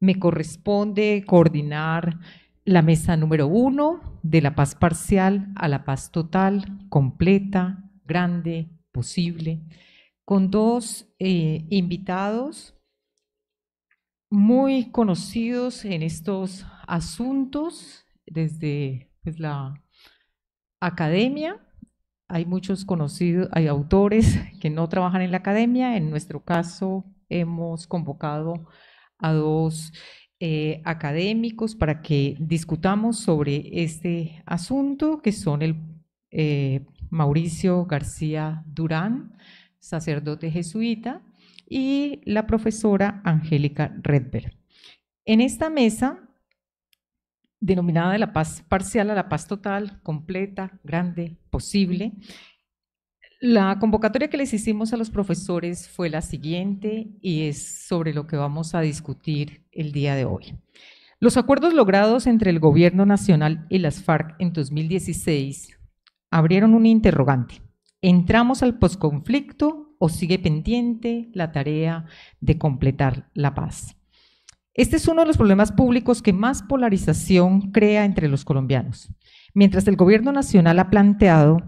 Me corresponde coordinar la mesa número 1 de la paz parcial a la paz total, completa, grande, posible, con dos invitados muy conocidos en estos asuntos desde pues, la academia. Hay muchos conocidos, hay autores que no trabajan en la academia. En nuestro caso, hemos convocado a dos académicos para que discutamos sobre este asunto, que son el Mauricio García Durán, sacerdote jesuita, y la profesora Angélica Redberg. En esta mesa, denominada de la paz parcial a la paz total, completa, grande, posible, la convocatoria que les hicimos a los profesores fue la siguiente y es sobre lo que vamos a discutir el día de hoy. Los acuerdos logrados entre el Gobierno Nacional y las FARC en 2016 abrieron un interrogante. ¿Entramos al posconflicto o sigue pendiente la tarea de completar la paz? Este es uno de los problemas públicos que más polarización crea entre los colombianos. Mientras el Gobierno Nacional ha planteado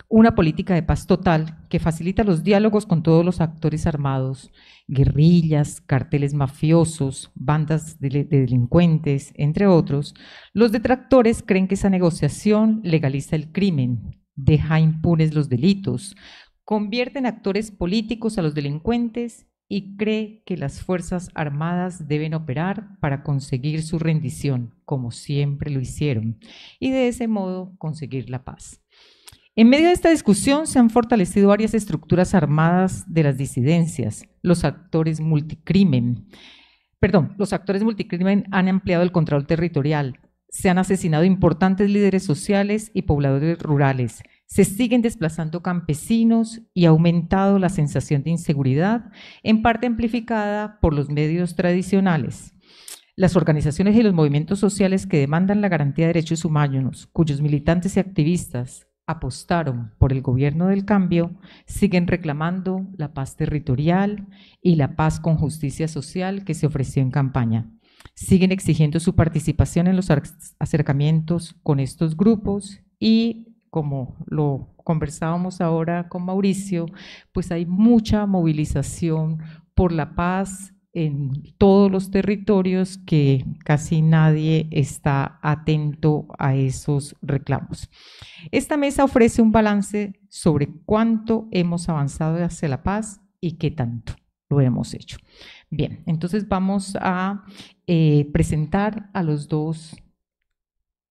una política de paz total que facilita los diálogos con todos los actores armados, guerrillas, carteles mafiosos, bandas de delincuentes, entre otros, los detractores creen que esa negociación legaliza el crimen, deja impunes los delitos, convierte en actores políticos a los delincuentes y cree que las Fuerzas Armadas deben operar para conseguir su rendición, como siempre lo hicieron, y de ese modo conseguir la paz. En medio de esta discusión se han fortalecido varias estructuras armadas de las disidencias, los actores multicrimen han ampliado el control territorial, se han asesinado importantes líderes sociales y pobladores rurales, se siguen desplazando campesinos y ha aumentado la sensación de inseguridad, en parte amplificada por los medios tradicionales. Las organizaciones y los movimientos sociales que demandan la garantía de derechos humanos, cuyos militantes y activistas apostaron por el gobierno del cambio, siguen reclamando la paz territorial y la paz con justicia social que se ofreció en campaña. Siguen exigiendo su participación en los acercamientos con estos grupos y, como lo conversábamos ahora con Mauricio, pues hay mucha movilización por la paz en todos los territorios que casi nadie está atento a esos reclamos. Esta mesa ofrece un balance sobre cuánto hemos avanzado hacia la paz y qué tanto lo hemos hecho. Bien, entonces vamos a presentar a los dos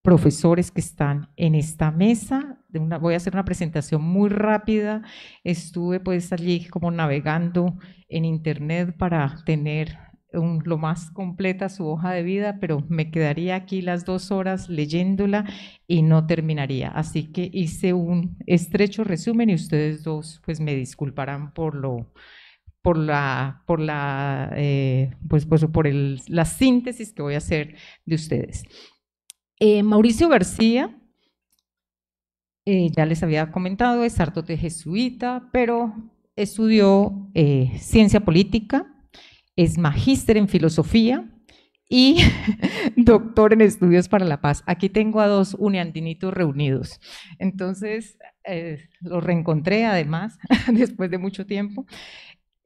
profesores que están en esta mesa. Voy a hacer una presentación muy rápida. Estuve pues allí como navegando en internet para tener lo más completa su hoja de vida, pero me quedaría aquí las 2 horas leyéndola y no terminaría. Así que hice un estrecho resumen y ustedes dos pues me disculparán la síntesis que voy a hacer de ustedes. Mauricio García, ya les había comentado, es sacerdote jesuita, pero estudió ciencia política, es magíster en filosofía y doctor en estudios para la paz. Aquí tengo a dos uniandinitos reunidos. Entonces, los reencontré además, después de mucho tiempo.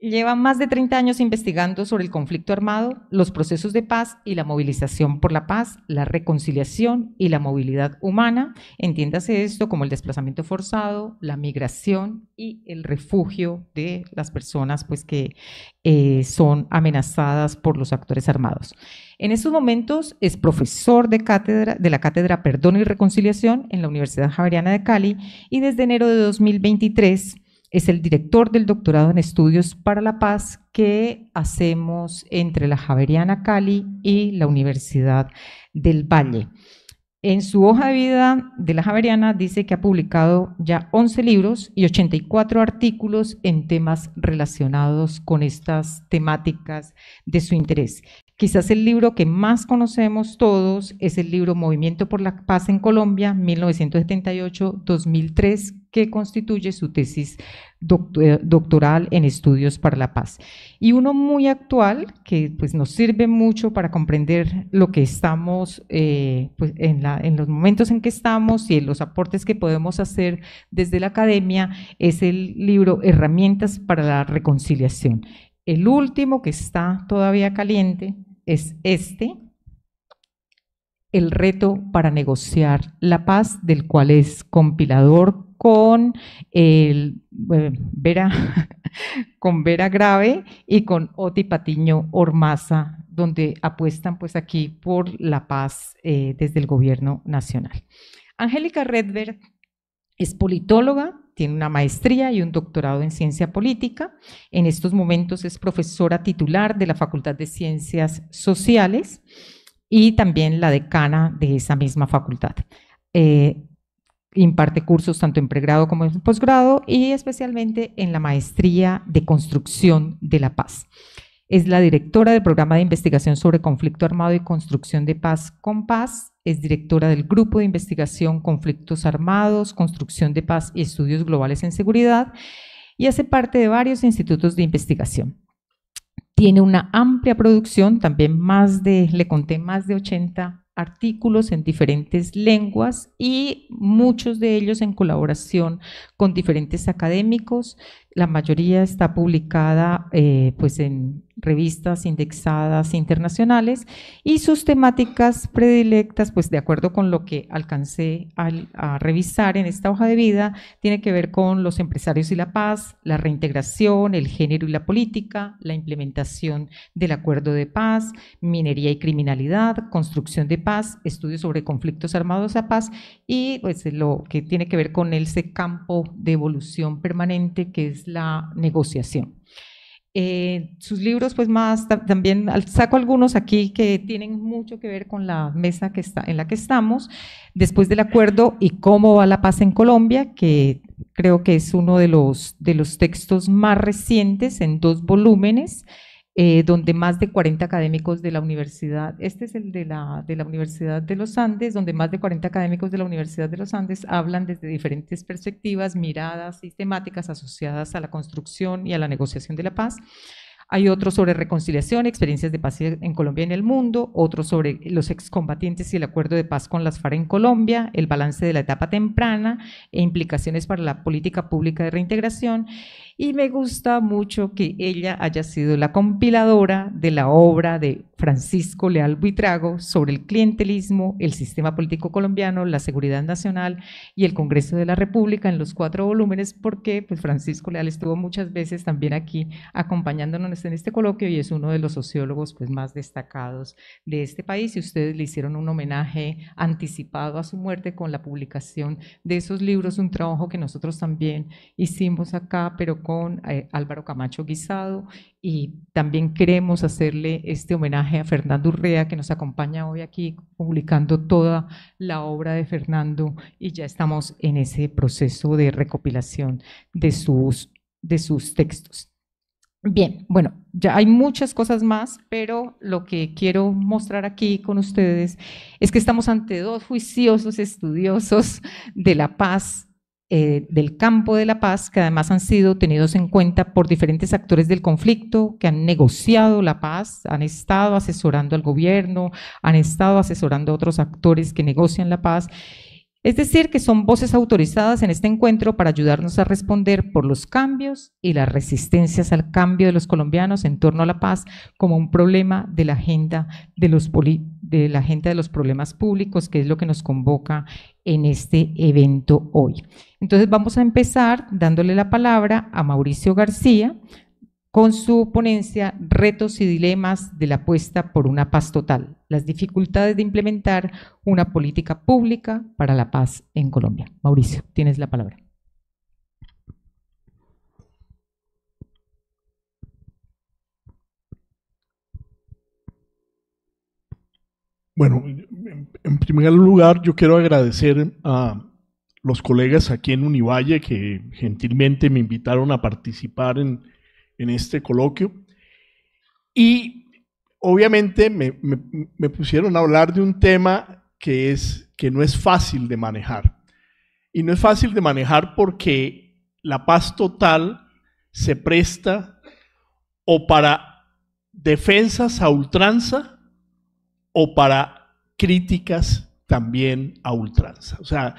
Lleva más de 30 años investigando sobre el conflicto armado, los procesos de paz y la movilización por la paz, la reconciliación y la movilidad humana. Entiéndase esto como el desplazamiento forzado, la migración y el refugio de las personas pues, que son amenazadas por los actores armados. En estos momentos es profesor de la Cátedra Perdón y Reconciliación en la Universidad Javeriana de Cali y desde enero de 2023 es el director del doctorado en estudios para la paz que hacemos entre la Javeriana Cali y la Universidad del Valle. En su hoja de vida de la Javeriana dice que ha publicado ya 11 libros y 84 artículos en temas relacionados con estas temáticas de su interés. Quizás el libro que más conocemos todos es el libro Movimiento por la Paz en Colombia, 1978-2003, que constituye su tesis doctoral en estudios para la paz. Y uno muy actual, que pues nos sirve mucho para comprender lo que estamos, pues en los momentos en que estamos y en los aportes que podemos hacer desde la academia, es el libro Herramientas para la Reconciliación. El último, que está todavía caliente, es El reto para negociar la paz, del cual es compilador con Vera Grave y con Oti Patiño Ormaza, donde apuestan pues aquí por la paz desde el gobierno nacional. Angélica Redberg es politóloga, tiene una maestría y un doctorado en ciencia política. En estos momentos es profesora titular de la Facultad de Ciencias Sociales y también la decana de esa misma facultad. Imparte cursos tanto en pregrado como en posgrado y especialmente en la maestría de construcción de la paz. Es la directora del programa de investigación sobre conflicto armado y construcción de paz CONPAZ. Es directora del grupo de investigación Conflictos Armados, Construcción de Paz y Estudios Globales en Seguridad y hace parte de varios institutos de investigación. Tiene una amplia producción, también le conté más de 80 artículos en diferentes lenguas y muchos de ellos en colaboración con diferentes académicos. La mayoría está publicada pues en revistas indexadas internacionales y sus temáticas predilectas, pues de acuerdo con lo que alcancé a revisar en esta hoja de vida, tiene que ver con los empresarios y la paz, la reintegración, el género y la política, la implementación del acuerdo de paz, minería y criminalidad, construcción de paz, estudios sobre conflictos armados a paz y pues lo que tiene que ver con ese campo de evolución permanente que es la negociación. Sus libros, pues también saco algunos aquí que tienen mucho que ver con la mesa en la que estamos, Después del acuerdo y cómo va la paz en Colombia, que creo que es uno de los textos más recientes en 2 volúmenes, donde más de 40 académicos de la universidad, este es el de la Universidad de los Andes, donde más de 40 académicos de la Universidad de los Andes hablan desde diferentes perspectivas, miradas sistemáticas asociadas a la construcción y a la negociación de la paz. Hay otro sobre reconciliación, experiencias de paz en Colombia y en el mundo, otro sobre los excombatientes y el acuerdo de paz con las FARC en Colombia, el balance de la etapa temprana e implicaciones para la política pública de reintegración. Y me gusta mucho que ella haya sido la compiladora de la obra de Francisco Leal Buitrago sobre el clientelismo, el sistema político colombiano, la seguridad nacional y el Congreso de la República en los 4 volúmenes, porque pues Francisco Leal estuvo muchas veces también aquí acompañándonos en este coloquio y es uno de los sociólogos pues más destacados de este país y ustedes le hicieron un homenaje anticipado a su muerte con la publicación de esos libros, un trabajo que nosotros también hicimos acá, pero con Álvaro Camacho Guisado, y también queremos hacerle este homenaje a Fernando Urrea, que nos acompaña hoy aquí publicando toda la obra de Fernando, y ya estamos en ese proceso de recopilación de sus textos. Bien, bueno, ya hay muchas cosas más, pero lo que quiero mostrar aquí con ustedes es que estamos ante 2 juiciosos estudiosos de la paz, del campo de la paz, que además han sido tenidos en cuenta por diferentes actores del conflicto, que han negociado la paz, han estado asesorando al gobierno, han estado asesorando a otros actores que negocian la paz. Es decir, que son voces autorizadas en este encuentro para ayudarnos a responder por los cambios y las resistencias al cambio de los colombianos en torno a la paz como un problema de la agenda de los problemas públicos, que es lo que nos convoca en este evento hoy. Entonces vamos a empezar dándole la palabra a Mauricio García con su ponencia Retos y dilemas de la apuesta por una paz total, las dificultades de implementar una política pública para la paz en Colombia. Mauricio, tienes la palabra. Bueno, en primer lugar yo quiero agradecer a los colegas aquí en Univalle que gentilmente me invitaron a participar en este coloquio y obviamente me pusieron a hablar de un tema que no es fácil de manejar. Y no es fácil de manejar porque la paz total se presta o para defensas a ultranza o para críticas también a ultranza. O sea,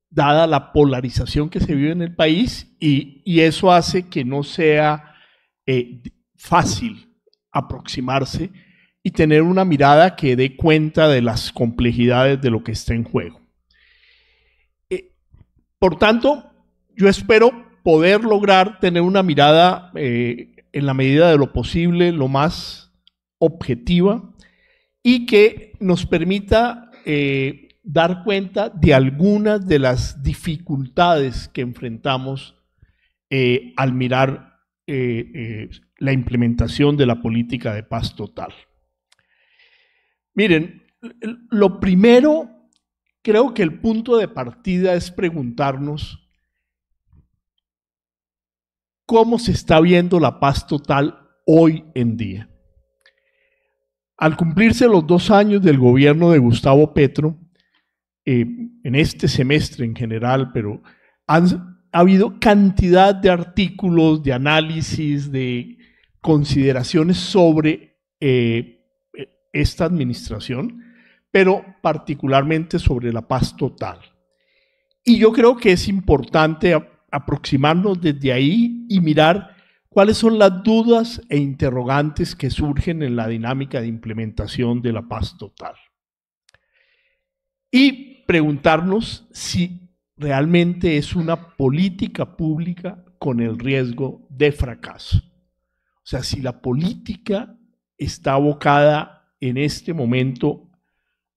dada la polarización que se vive en el país, y eso hace que no sea fácil aproximarse y tener una mirada que dé cuenta de las complejidades de lo que está en juego. Por tanto, yo espero poder lograr tener una mirada en la medida de lo posible, lo más objetiva, y que nos permita dar cuenta de algunas de las dificultades que enfrentamos al mirar la implementación de la política de paz total. Miren, lo primero, creo que el punto de partida es preguntarnos cómo se está viendo la paz total hoy en día. Al cumplirse los 2 años del gobierno de Gustavo Petro, en este semestre en general, pero ha habido cantidad de artículos, de análisis, de consideraciones sobre esta administración, pero particularmente sobre la paz total. Y yo creo que es importante aproximarnos desde ahí y mirar cuáles son las dudas e interrogantes que surgen en la dinámica de implementación de la paz total. Y preguntarnos si realmente es una política pública con el riesgo de fracaso. O sea, si la política está abocada en este momento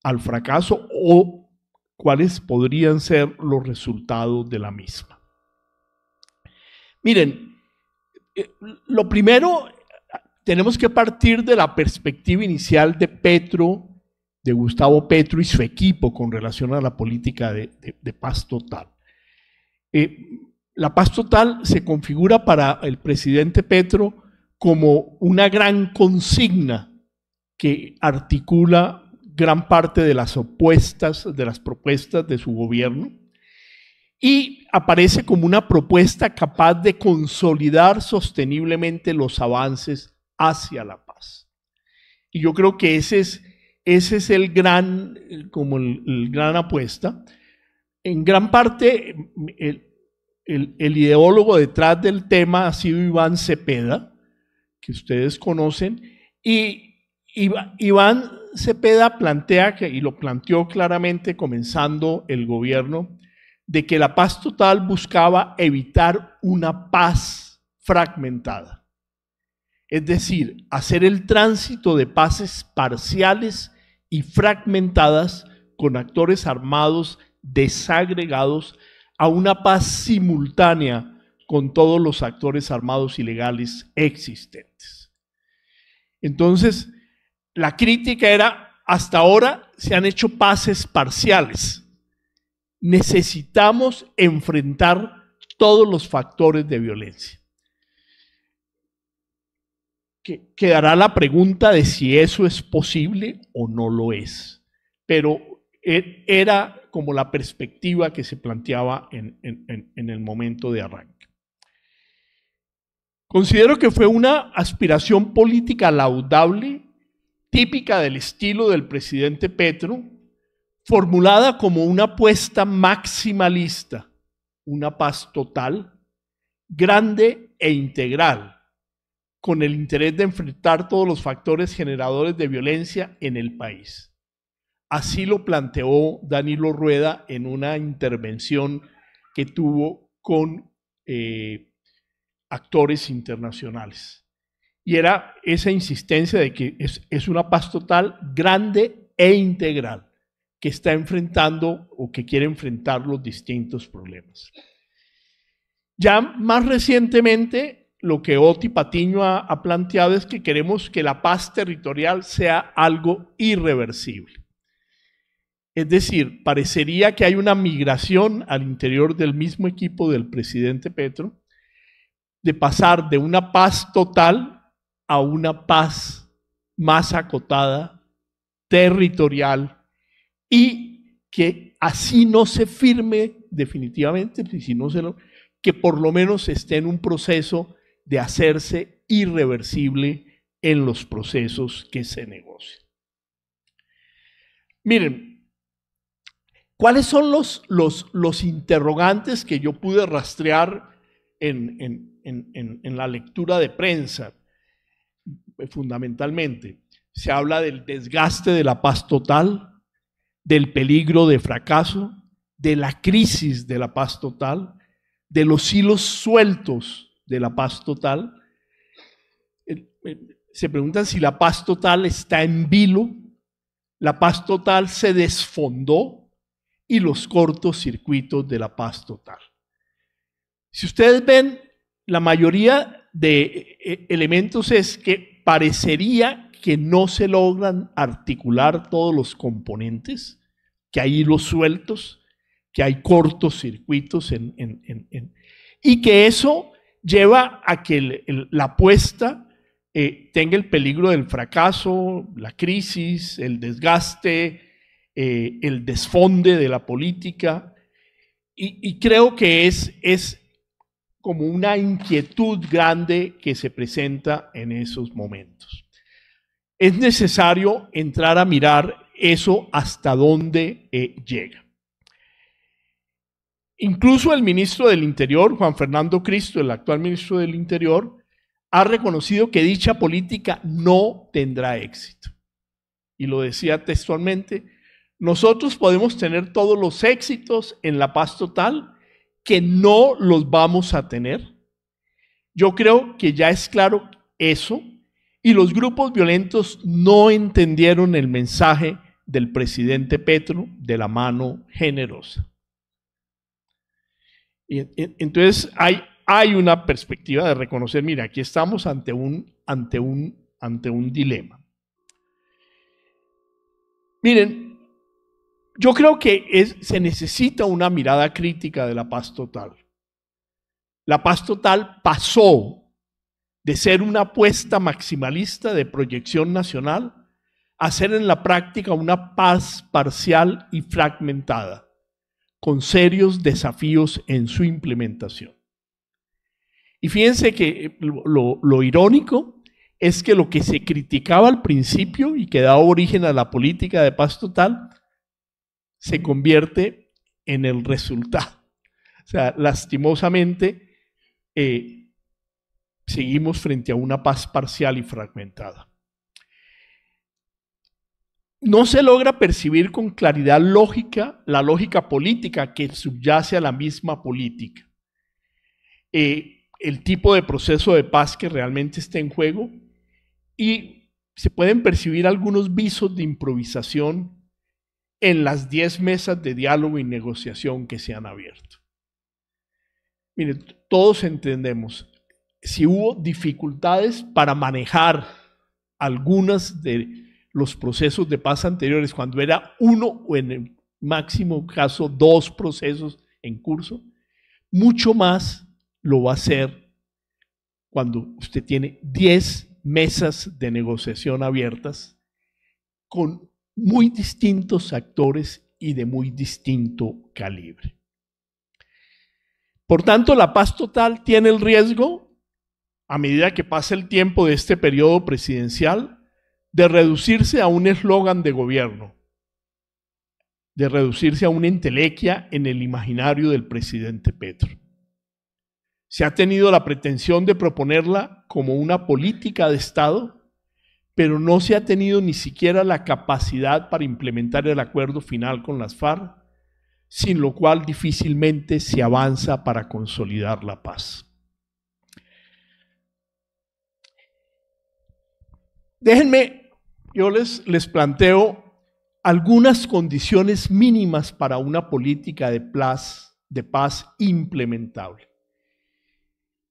al fracaso o cuáles podrían ser los resultados de la misma. Miren, lo primero, tenemos que partir de la perspectiva inicial de Petro, de Gustavo Petro y su equipo con relación a la política de paz total. La paz total se configura para el presidente Petro como una gran consigna que articula gran parte de las propuestas de su gobierno, y aparece como una propuesta capaz de consolidar sosteniblemente los avances hacia la paz. Y yo creo que ese es el gran apuesta. En gran parte, el ideólogo detrás del tema ha sido Iván Cepeda, que ustedes conocen, y Iván Cepeda plantea, y lo planteó claramente comenzando el gobierno, de que la paz total buscaba evitar una paz fragmentada. Es decir, hacer el tránsito de paces parciales y fragmentadas con actores armados desagregados a una paz simultánea con todos los actores armados ilegales existentes. Entonces, la crítica era, hasta ahora se han hecho paces parciales. Necesitamos enfrentar todos los factores de violencia. Quedará la pregunta de si eso es posible o no lo es, pero era como la perspectiva que se planteaba en el momento de arranque. Considero que fue una aspiración política laudable, típica del estilo del presidente Petro, formulada como una apuesta maximalista, una paz total, grande e integral, con el interés de enfrentar todos los factores generadores de violencia en el país. Así lo planteó Danilo Rueda en una intervención que tuvo con actores internacionales. Y era esa insistencia de que es una paz total, grande e integral, que está enfrentando o que quiere enfrentar los distintos problemas. Ya más recientemente, lo que Oti Patiño ha planteado es que queremos que la paz territorial sea algo irreversible. Es decir, parecería que hay una migración al interior del mismo equipo del presidente Petro de pasar de una paz total a una paz más acotada, territorial, y que así no se firme definitivamente, que por lo menos esté en un proceso de hacerse irreversible en los procesos que se negocian. Miren, ¿cuáles son los interrogantes que yo pude rastrear en la lectura de prensa? Fundamentalmente, se habla del desgaste de la paz total, del peligro de fracaso, de la crisis de la paz total, de los hilos sueltos de la paz total. Se preguntan si la paz total está en vilo, la paz total se desfondó, y los cortocircuitos de la paz total. Si ustedes ven, la mayoría de elementos es que parecería que no se logran articular todos los componentes, que hay hilos sueltos, que hay cortocircuitos y que eso lleva a que la apuesta tenga el peligro del fracaso, la crisis, el desgaste, el desfonde de la política, y creo que es como una inquietud grande que se presenta en esos momentos. Es necesario entrar a mirar eso hasta dónde llega. Incluso el ministro del Interior, Juan Fernando Cristo, el actual ministro del Interior, ha reconocido que dicha política no tendrá éxito. Y lo decía textualmente: nosotros podemos tener todos los éxitos en la paz total, que no los vamos a tener. Yo creo que ya es claro eso, y los grupos violentos no entendieron el mensaje del presidente Petro de la mano generosa. Y entonces hay una perspectiva de reconocer, mira, aquí estamos ante un dilema. Miren, yo creo que se necesita una mirada crítica de la paz total. La paz total pasó de ser una apuesta maximalista de proyección nacional a ser en la práctica una paz parcial y fragmentada, con serios desafíos en su implementación. Y fíjense que lo irónico es que lo que se criticaba al principio y que daba origen a la política de paz total se convierte en el resultado. O sea, lastimosamente seguimos frente a una paz parcial y fragmentada. No se logra percibir con claridad lógica la lógica política que subyace a la misma política. El tipo de proceso de paz que realmente está en juego, y se pueden percibir algunos visos de improvisación en las 10 mesas de diálogo y negociación que se han abierto. Miren, todos entendemos, si hubo dificultades para manejar algunas de los procesos de paz anteriores, cuando era uno o en el máximo caso 2 procesos en curso, mucho más lo va a hacer cuando usted tiene 10 mesas de negociación abiertas con muy distintos actores y de muy distinto calibre. Por tanto, la paz total tiene el riesgo, a medida que pasa el tiempo de este periodo presidencial, de reducirse a un eslogan de gobierno, de reducirse a una entelequia en el imaginario del presidente Petro. Se ha tenido la pretensión de proponerla como una política de Estado, pero no se ha tenido ni siquiera la capacidad para implementar el acuerdo final con las FARC, sin lo cual difícilmente se avanza para consolidar la paz. Déjenme, yo les planteo algunas condiciones mínimas para una política de paz implementable.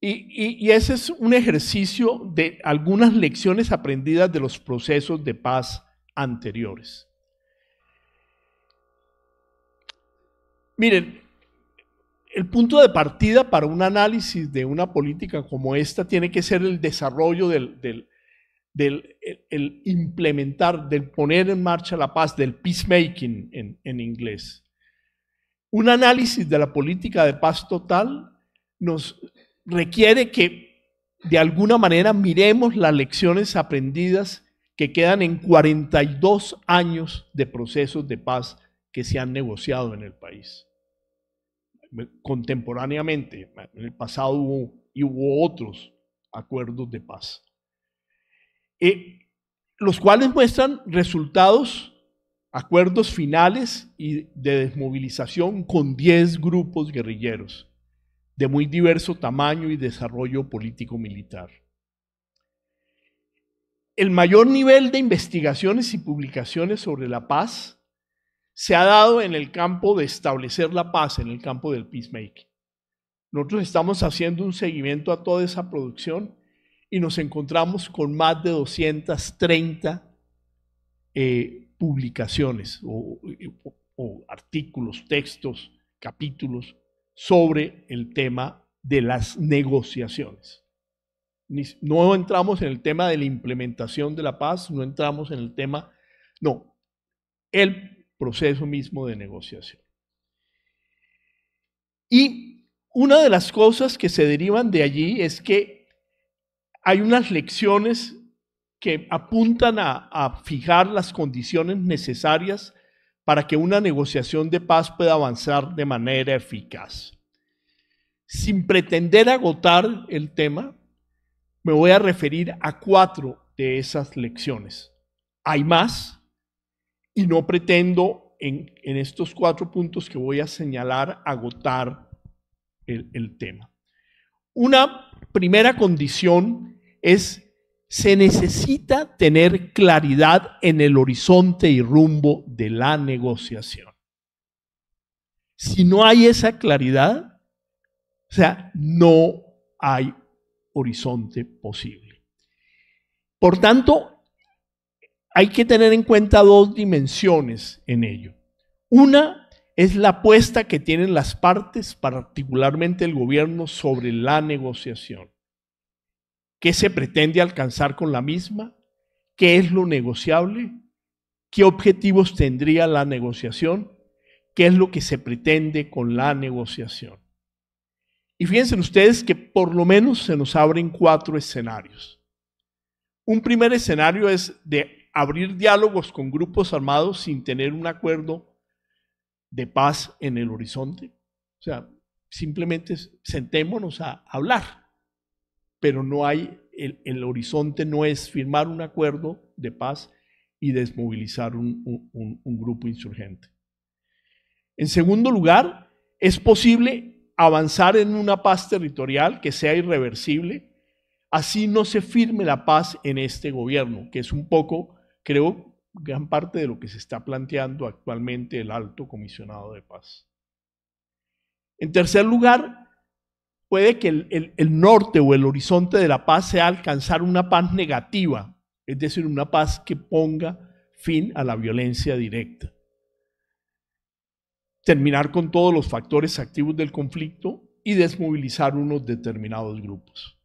Y ese es un ejercicio de algunas lecciones aprendidas de los procesos de paz anteriores. Miren, el punto de partida para un análisis de una política como esta tiene que ser el desarrollo de el implementar, del poner en marcha la paz, del peacemaking en inglés. Un análisis de la política de paz total nos requiere que de alguna manera miremos las lecciones aprendidas que quedan en 42 años de procesos de paz que se han negociado en el país. Contemporáneamente, en el pasado hubo otros acuerdos de paz, los cuales muestran resultados, acuerdos finales y de desmovilización con 10 grupos guerrilleros de muy diverso tamaño y desarrollo político-militar. El mayor nivel de investigaciones y publicaciones sobre la paz se ha dado en el campo de establecer la paz, en el campo del peacemaking. Nosotros estamos haciendo un seguimiento a toda esa producción y nos encontramos con más de 230 publicaciones o artículos, textos, capítulos sobre el tema de las negociaciones. No entramos en el tema de la implementación de la paz, no entramos en el tema, no, el proceso mismo de negociación. Y una de las cosas que se derivan de allí es que hay unas lecciones que apuntan a fijar las condiciones necesarias para que una negociación de paz pueda avanzar de manera eficaz. Sin pretender agotar el tema, me voy a referir a 4 de esas lecciones. Hay más y no pretendo en estos 4 puntos que voy a señalar agotar el tema. Una primera condición es: se necesita tener claridad en el horizonte y rumbo de la negociación. Si no hay esa claridad, o sea, no hay horizonte posible. Por tanto, hay que tener en cuenta 2 dimensiones en ello. Una es la apuesta que tienen las partes, particularmente el gobierno, sobre la negociación. ¿Qué se pretende alcanzar con la misma? ¿Qué es lo negociable? ¿Qué objetivos tendría la negociación? ¿Qué es lo que se pretende con la negociación? Y fíjense ustedes que por lo menos se nos abren 4 escenarios. Un primer escenario es de abrir diálogos con grupos armados sin tener un acuerdo de paz en el horizonte. O sea, simplemente sentémonos a hablar, pero no hay, el horizonte no es firmar un acuerdo de paz y desmovilizar un grupo insurgente. En segundo lugar, es posible avanzar en una paz territorial que sea irreversible, así no se firme la paz en este gobierno, que es un poco, creo, gran parte de lo que se está planteando actualmente el Alto Comisionado de Paz. En tercer lugar, puede que el norte o el horizonte de la paz sea alcanzar una paz negativa, es decir, una paz que ponga fin a la violencia directa. Terminar con todos los factores activos del conflicto y desmovilizar unos determinados grupos.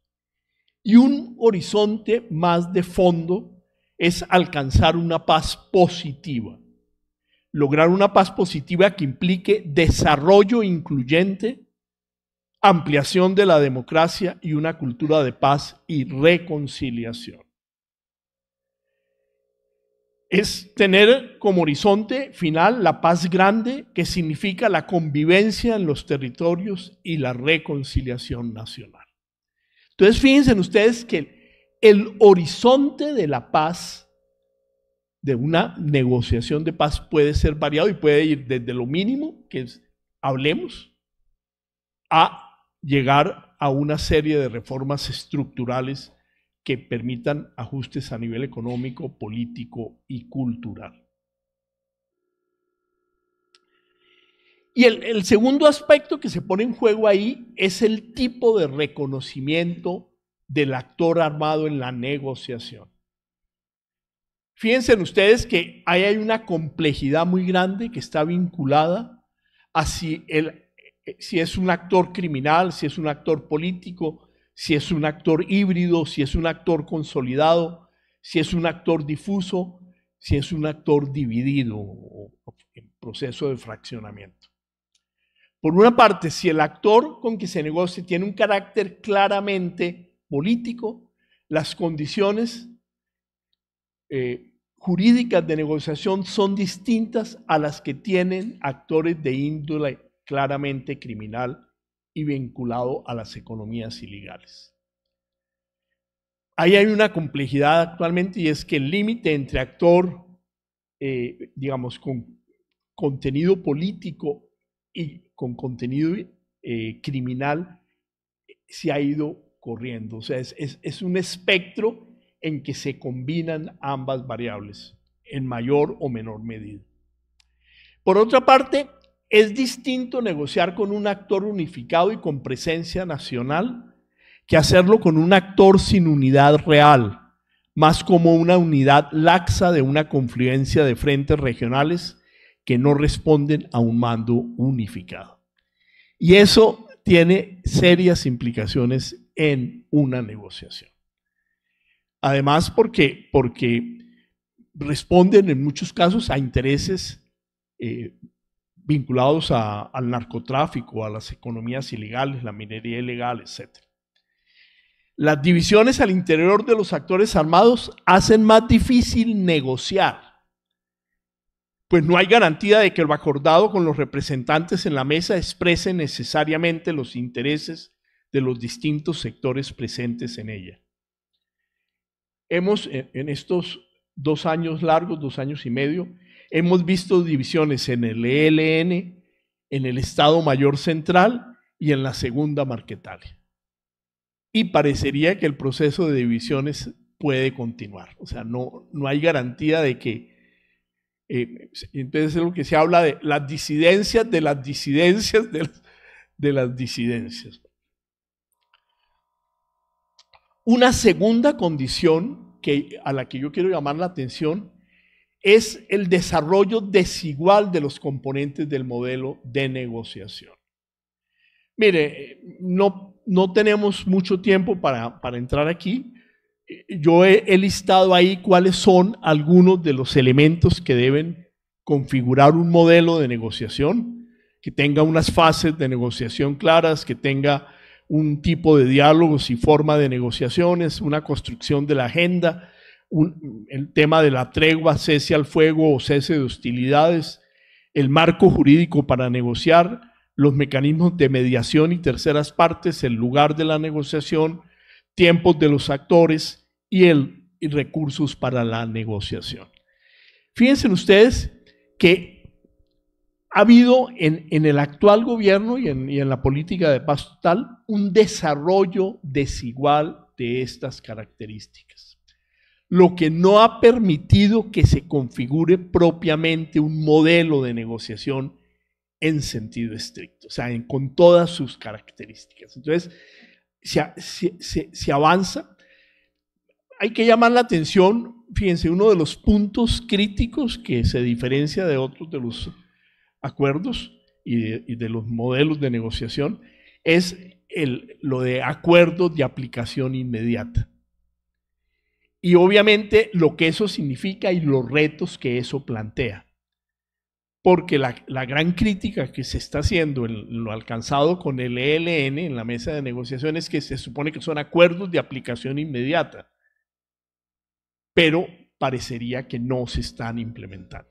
Y un horizonte más de fondo es alcanzar una paz positiva. Lograr una paz positiva que implique desarrollo incluyente, ampliación de la democracia y una cultura de paz y reconciliación. Es tener como horizonte final la paz grande, que significa la convivencia en los territorios y la reconciliación nacional. Entonces, fíjense ustedes que el horizonte de la paz, de una negociación de paz, puede ser variado y puede ir desde lo mínimo, que es hablemos, a llegar a una serie de reformas estructurales que permitan ajustes a nivel económico, político y cultural. Y el segundo aspecto que se pone en juego ahí es el tipo de reconocimiento del actor armado en la negociación. Fíjense ustedes que ahí hay una complejidad muy grande que está vinculada a si es un actor criminal, si es un actor político, si es un actor híbrido, si es un actor consolidado, si es un actor difuso, si es un actor dividido o en proceso de fraccionamiento. Por una parte, si el actor con que se negocia tiene un carácter claramente político, las condiciones jurídicas de negociación son distintas a las que tienen actores de índole claramente criminal y vinculado a las economías ilegales. Ahí hay una complejidad actualmente, y es que el límite entre actor, digamos, con contenido político y con contenido criminal se ha ido corriendo. O sea, es un espectro en que se combinan ambas variables en mayor o menor medida. Por otra parte, es distinto negociar con un actor unificado y con presencia nacional que hacerlo con un actor sin unidad real, más como una unidad laxa de una confluencia de frentes regionales que no responden a un mando unificado. Y eso tiene serias implicaciones en una negociación. Además, porque responden en muchos casos a intereses vinculados al narcotráfico, a las economías ilegales, la minería ilegal, etc. Las divisiones al interior de los actores armados hacen más difícil negociar, pues no hay garantía de que lo acordado con los representantes en la mesa exprese necesariamente los intereses de los distintos sectores presentes en ella. Hemos, en estos 2 años largos, 2 años y medio, hemos visto divisiones en el ELN, en el Estado Mayor Central y en la Segunda Marquetalia. Y parecería que el proceso de divisiones puede continuar. O sea, no hay garantía de que... entonces es lo que se habla de las disidencias de las disidencias de las disidencias. Una segunda condición a la que yo quiero llamar la atención es el desarrollo desigual de los componentes del modelo de negociación. Mire, no tenemos mucho tiempo para entrar aquí. Yo he listado ahí cuáles son algunos de los elementos que deben configurar un modelo de negociación, que tenga unas fases de negociación claras, que tenga un tipo de diálogos y forma de negociaciones, una construcción de la agenda, el tema de la tregua, cese al fuego o cese de hostilidades, el marco jurídico para negociar, los mecanismos de mediación y terceras partes, el lugar de la negociación, tiempos de los actores y recursos para la negociación. Fíjense ustedes que ha habido en el actual gobierno y en la política de paz total un desarrollo desigual de estas características, lo que no ha permitido que se configure propiamente un modelo de negociación en sentido estricto, o sea, con todas sus características. Entonces, se avanza. Hay que llamar la atención, fíjense, uno de los puntos críticos que se diferencia de otros de los acuerdos y de los modelos de negociación es lo de acuerdos de aplicación inmediata. Y obviamente lo que eso significa y los retos que eso plantea. Porque la gran crítica que se está haciendo en lo alcanzado con el ELN en la mesa de negociación es que se supone que son acuerdos de aplicación inmediata, pero parecería que no se están implementando.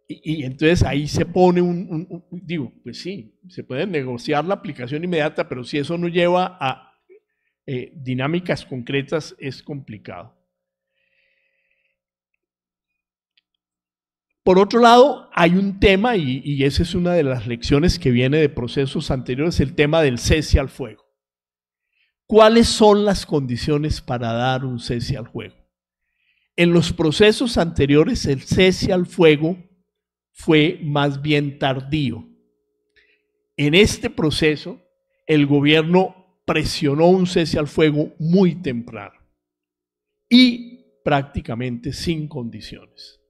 Y entonces ahí se pone digo, pues sí, se puede negociar la aplicación inmediata, pero si eso no lleva a dinámicas concretas es complicado. Por otro lado, hay un tema, y esa es una de las lecciones que viene de procesos anteriores, el tema del cese al fuego. ¿Cuáles son las condiciones para dar un cese al fuego? En los procesos anteriores, el cese al fuego fue más bien tardío. En este proceso, el gobierno presionó un cese al fuego muy temprano y prácticamente sin condiciones.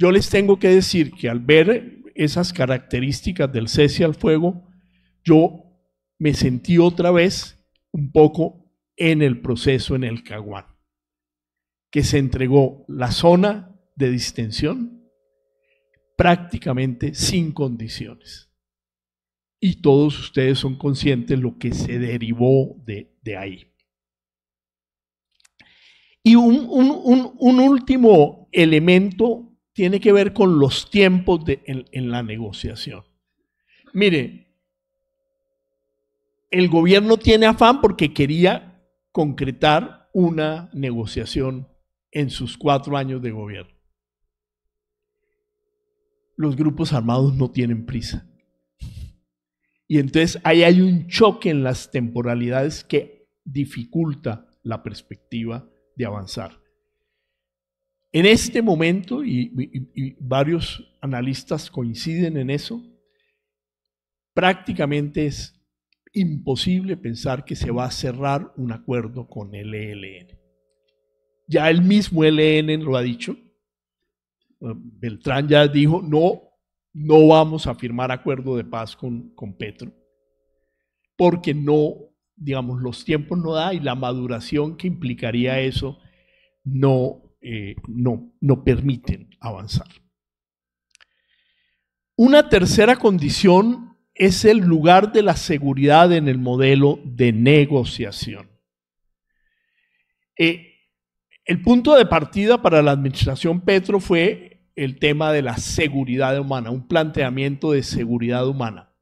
Yo les tengo que decir que al ver esas características del cese al fuego, yo me sentí otra vez un poco en el proceso en el Caguán. que se entregó la zona de distensión prácticamente sin condiciones. Y todos ustedes son conscientes de lo que se derivó de ahí. Y un último elemento tiene que ver con los tiempos en la negociación. Mire, el gobierno tiene afán porque quería concretar una negociación en sus 4 años de gobierno. Los grupos armados no tienen prisa. Y entonces ahí hay un choque en las temporalidades que dificulta la perspectiva de avanzar. En este momento, y varios analistas coinciden en eso, prácticamente es imposible pensar que se va a cerrar un acuerdo con el ELN. Ya el mismo ELN lo ha dicho. Beltrán ya dijo, no vamos a firmar acuerdo de paz con Petro, porque no, digamos, los tiempos no da y la maduración que implicaría eso no permiten avanzar. Una tercera condición es el lugar de la seguridad en el modelo de negociación. El punto de partida para la administración Petro fue el tema de la seguridad humana, un planteamiento de seguridad humana.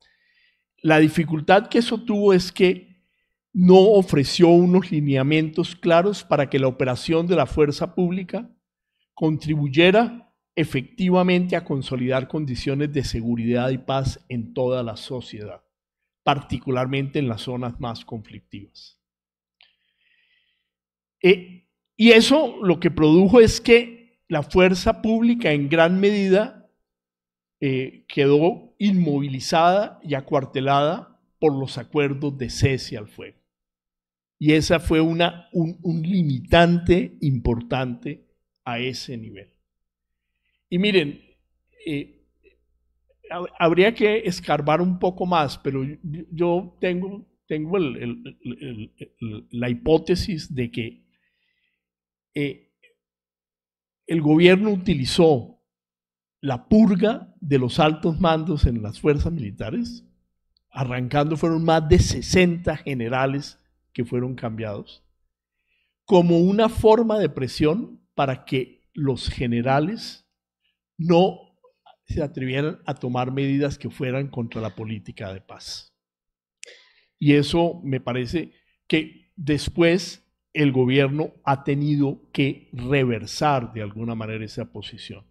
La dificultad que eso tuvo es que no ofreció unos lineamientos claros para que la operación de la fuerza pública contribuyera efectivamente a consolidar condiciones de seguridad y paz en toda la sociedad, particularmente en las zonas más conflictivas. Y eso lo que produjo es que la fuerza pública en gran medida quedó inmovilizada y acuartelada por los acuerdos de cese al fuego. Y esa fue un limitante importante a ese nivel. Y miren, habría que escarbar un poco más, pero yo tengo la hipótesis de que el gobierno utilizó la purga de los altos mandos en las fuerzas militares, arrancando fueron más de 60 generales que fueron cambiados, como una forma de presión para que los generales no se atrevieran a tomar medidas que fueran contra la política de paz. Y eso me parece que después el gobierno ha tenido que reversar de alguna manera esa posición.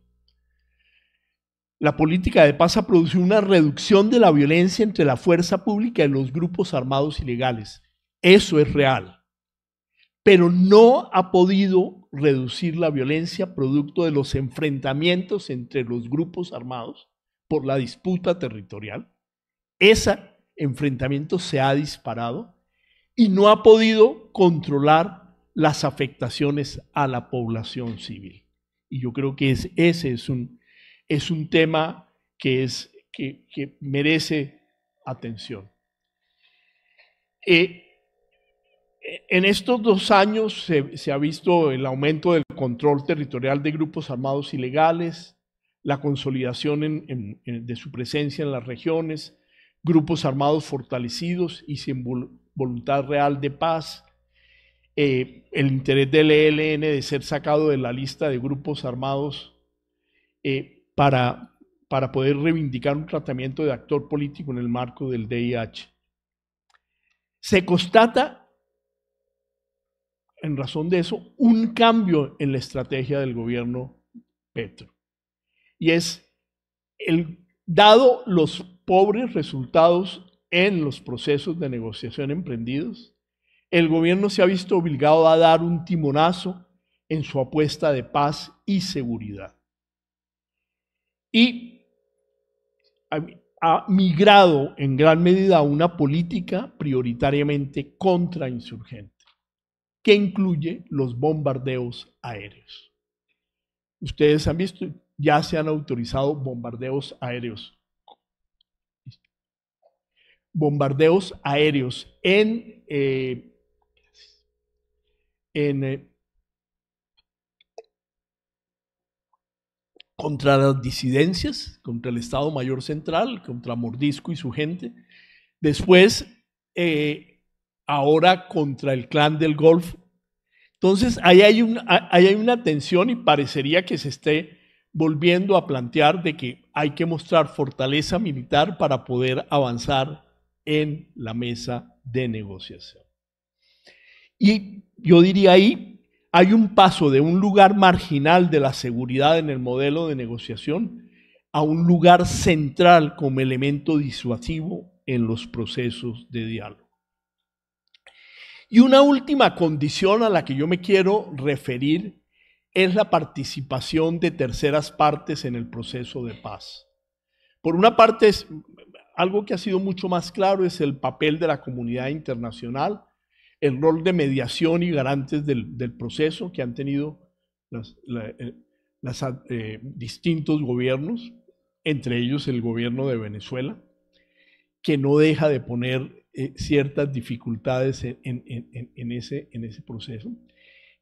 La política de paz ha producido una reducción de la violencia entre la fuerza pública y los grupos armados ilegales. Eso es real. Pero no ha podido reducir la violencia producto de los enfrentamientos entre los grupos armados por la disputa territorial. Ese enfrentamiento se ha disparado y no ha podido controlar las afectaciones a la población civil. Y yo creo que ese es un tema que merece atención. En estos 2 años se ha visto el aumento del control territorial de grupos armados ilegales, la consolidación de su presencia en las regiones, grupos armados fortalecidos y sin voluntad real de paz, el interés del ELN de ser sacado de la lista de grupos armados para poder reivindicar un tratamiento de actor político en el marco del DIH. Se constata, en razón de eso, un cambio en la estrategia del gobierno Petro. Y es, dado los pobres resultados en los procesos de negociación emprendidos, el gobierno se ha visto obligado a dar un timonazo en su apuesta de paz y seguridad. Y ha migrado en gran medida a una política prioritariamente contrainsurgente, que incluye los bombardeos aéreos. Ustedes han visto, ya se han autorizado bombardeos aéreos. Bombardeos aéreos en contra las disidencias, contra el Estado Mayor Central, contra Mordisco y su gente. Después, ahora contra el Clan del Golfo. Entonces, ahí hay una tensión y parecería que se esté volviendo a plantear de que hay que mostrar fortaleza militar para poder avanzar en la mesa de negociación. Y yo diría ahí, hay un paso de un lugar marginal de la seguridad en el modelo de negociación a un lugar central como elemento disuasivo en los procesos de diálogo. Y una última condición a la que yo me quiero referir es la participación de terceras partes en el proceso de paz. Por una parte, algo que ha sido mucho más claro es el papel de la comunidad internacional, el rol de mediación y garantes del proceso que han tenido los distintos gobiernos, entre ellos el gobierno de Venezuela, que no deja de poner ciertas dificultades en ese proceso.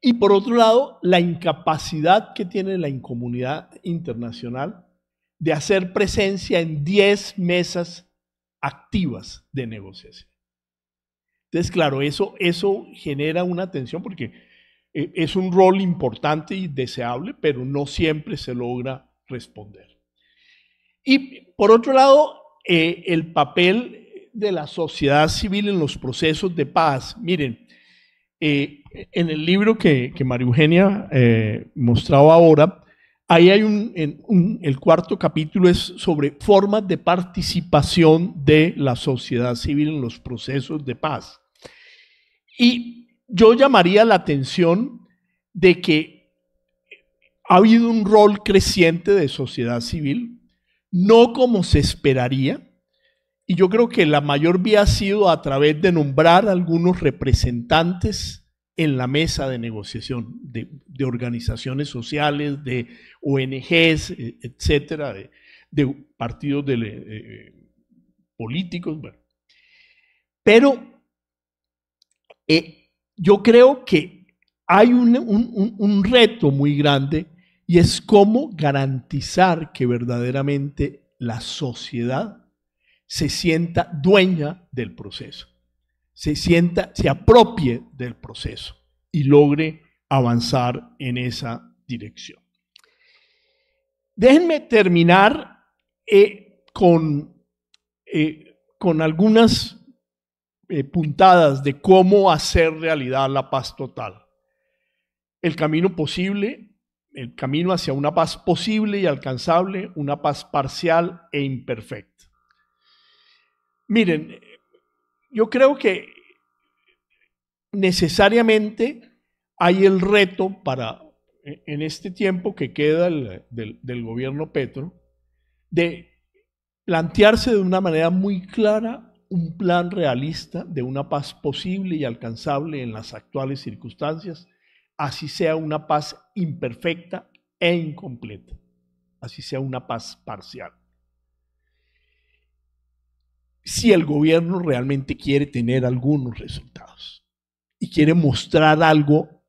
Y por otro lado, la incapacidad que tiene la comunidad internacional de hacer presencia en 10 mesas activas de negociación. Entonces, claro, eso genera una tensión porque es un rol importante y deseable, pero no siempre se logra responder. Y por otro lado, el papel de la sociedad civil en los procesos de paz. Miren, en el libro que María Eugenia mostraba ahora, ahí hay el cuarto capítulo es sobre formas de participación de la sociedad civil en los procesos de paz. Y yo llamaría la atención de que ha habido un rol creciente de sociedad civil, no como se esperaría, y yo creo que la mayor vía ha sido a través de nombrar algunos representantes en la mesa de negociación de organizaciones sociales, de ONGs, etcétera, de partidos políticos. Bueno. Pero yo creo que hay un reto muy grande y es cómo garantizar que verdaderamente la sociedad se sienta dueña del proceso, se apropie del proceso y logre avanzar en esa dirección. Déjenme terminar con algunas puntadas de cómo hacer realidad la paz total. El camino posible, el camino hacia una paz posible y alcanzable, una paz parcial e imperfecta. Miren, yo creo que necesariamente hay el reto para, en este tiempo que queda del gobierno Petro, de plantearse de una manera muy clara un plan realista de una paz posible y alcanzable en las actuales circunstancias, así sea una paz imperfecta e incompleta, así sea una paz parcial. Si el gobierno realmente quiere tener algunos resultados y quiere mostrar algo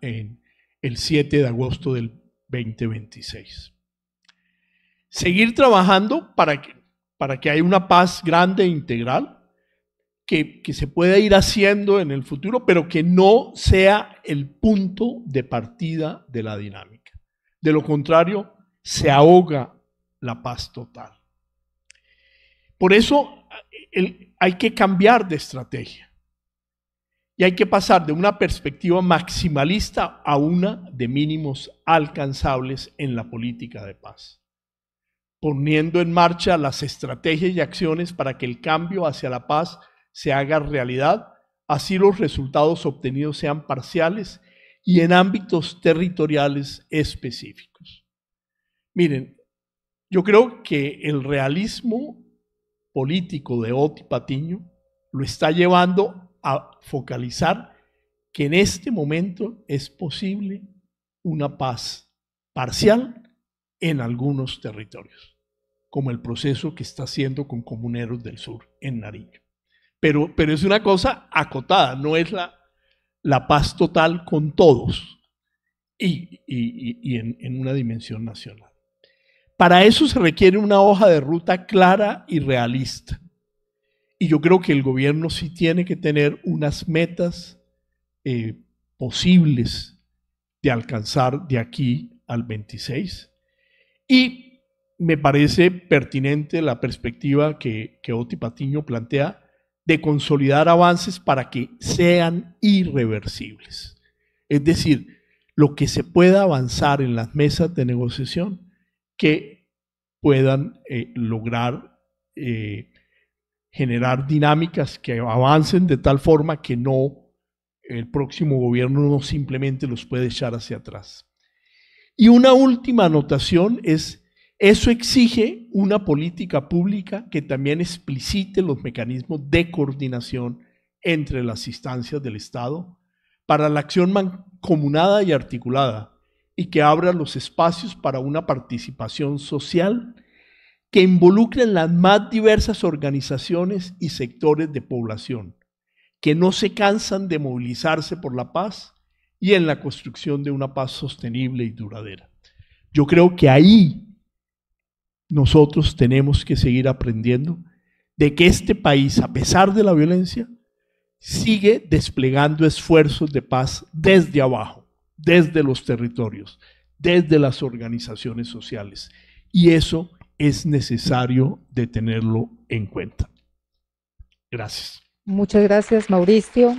en el 7 de agosto del 2026. Seguir trabajando para que haya una paz grande e integral que se pueda ir haciendo en el futuro, pero que no sea el punto de partida de la dinámica. De lo contrario, se ahoga la paz total. Por eso hay que cambiar de estrategia y hay que pasar de una perspectiva maximalista a una de mínimos alcanzables en la política de paz, poniendo en marcha las estrategias y acciones para que el cambio hacia la paz se haga realidad, así los resultados obtenidos sean parciales y en ámbitos territoriales específicos. Miren, yo creo que el realismo político de Oti Patiño lo está llevando a focalizar que en este momento es posible una paz parcial en algunos territorios, como el proceso que está haciendo con Comuneros del Sur en Nariño. Pero es una cosa acotada, no es la paz total con todos y en una dimensión nacional. Para eso se requiere una hoja de ruta clara y realista. Y yo creo que el gobierno sí tiene que tener unas metas posibles de alcanzar de aquí al 26. Y me parece pertinente la perspectiva que Oti Patiño plantea de consolidar avances para que sean irreversibles. Es decir, lo que se pueda avanzar en las mesas de negociación que puedan lograr generar dinámicas que avancen de tal forma que el próximo gobierno no simplemente los puede echar hacia atrás. Y una última anotación es, eso exige una política pública que también explicite los mecanismos de coordinación entre las instancias del Estado para la acción mancomunada y articulada y que abra los espacios para una participación social que involucren las más diversas organizaciones y sectores de población, que no se cansan de movilizarse por la paz y en la construcción de una paz sostenible y duradera. Yo creo que ahí nosotros tenemos que seguir aprendiendo de que este país, a pesar de la violencia, sigue desplegando esfuerzos de paz desde abajo, desde los territorios, desde las organizaciones sociales. Y eso es necesario de tenerlo en cuenta. Gracias. Muchas gracias, Mauricio,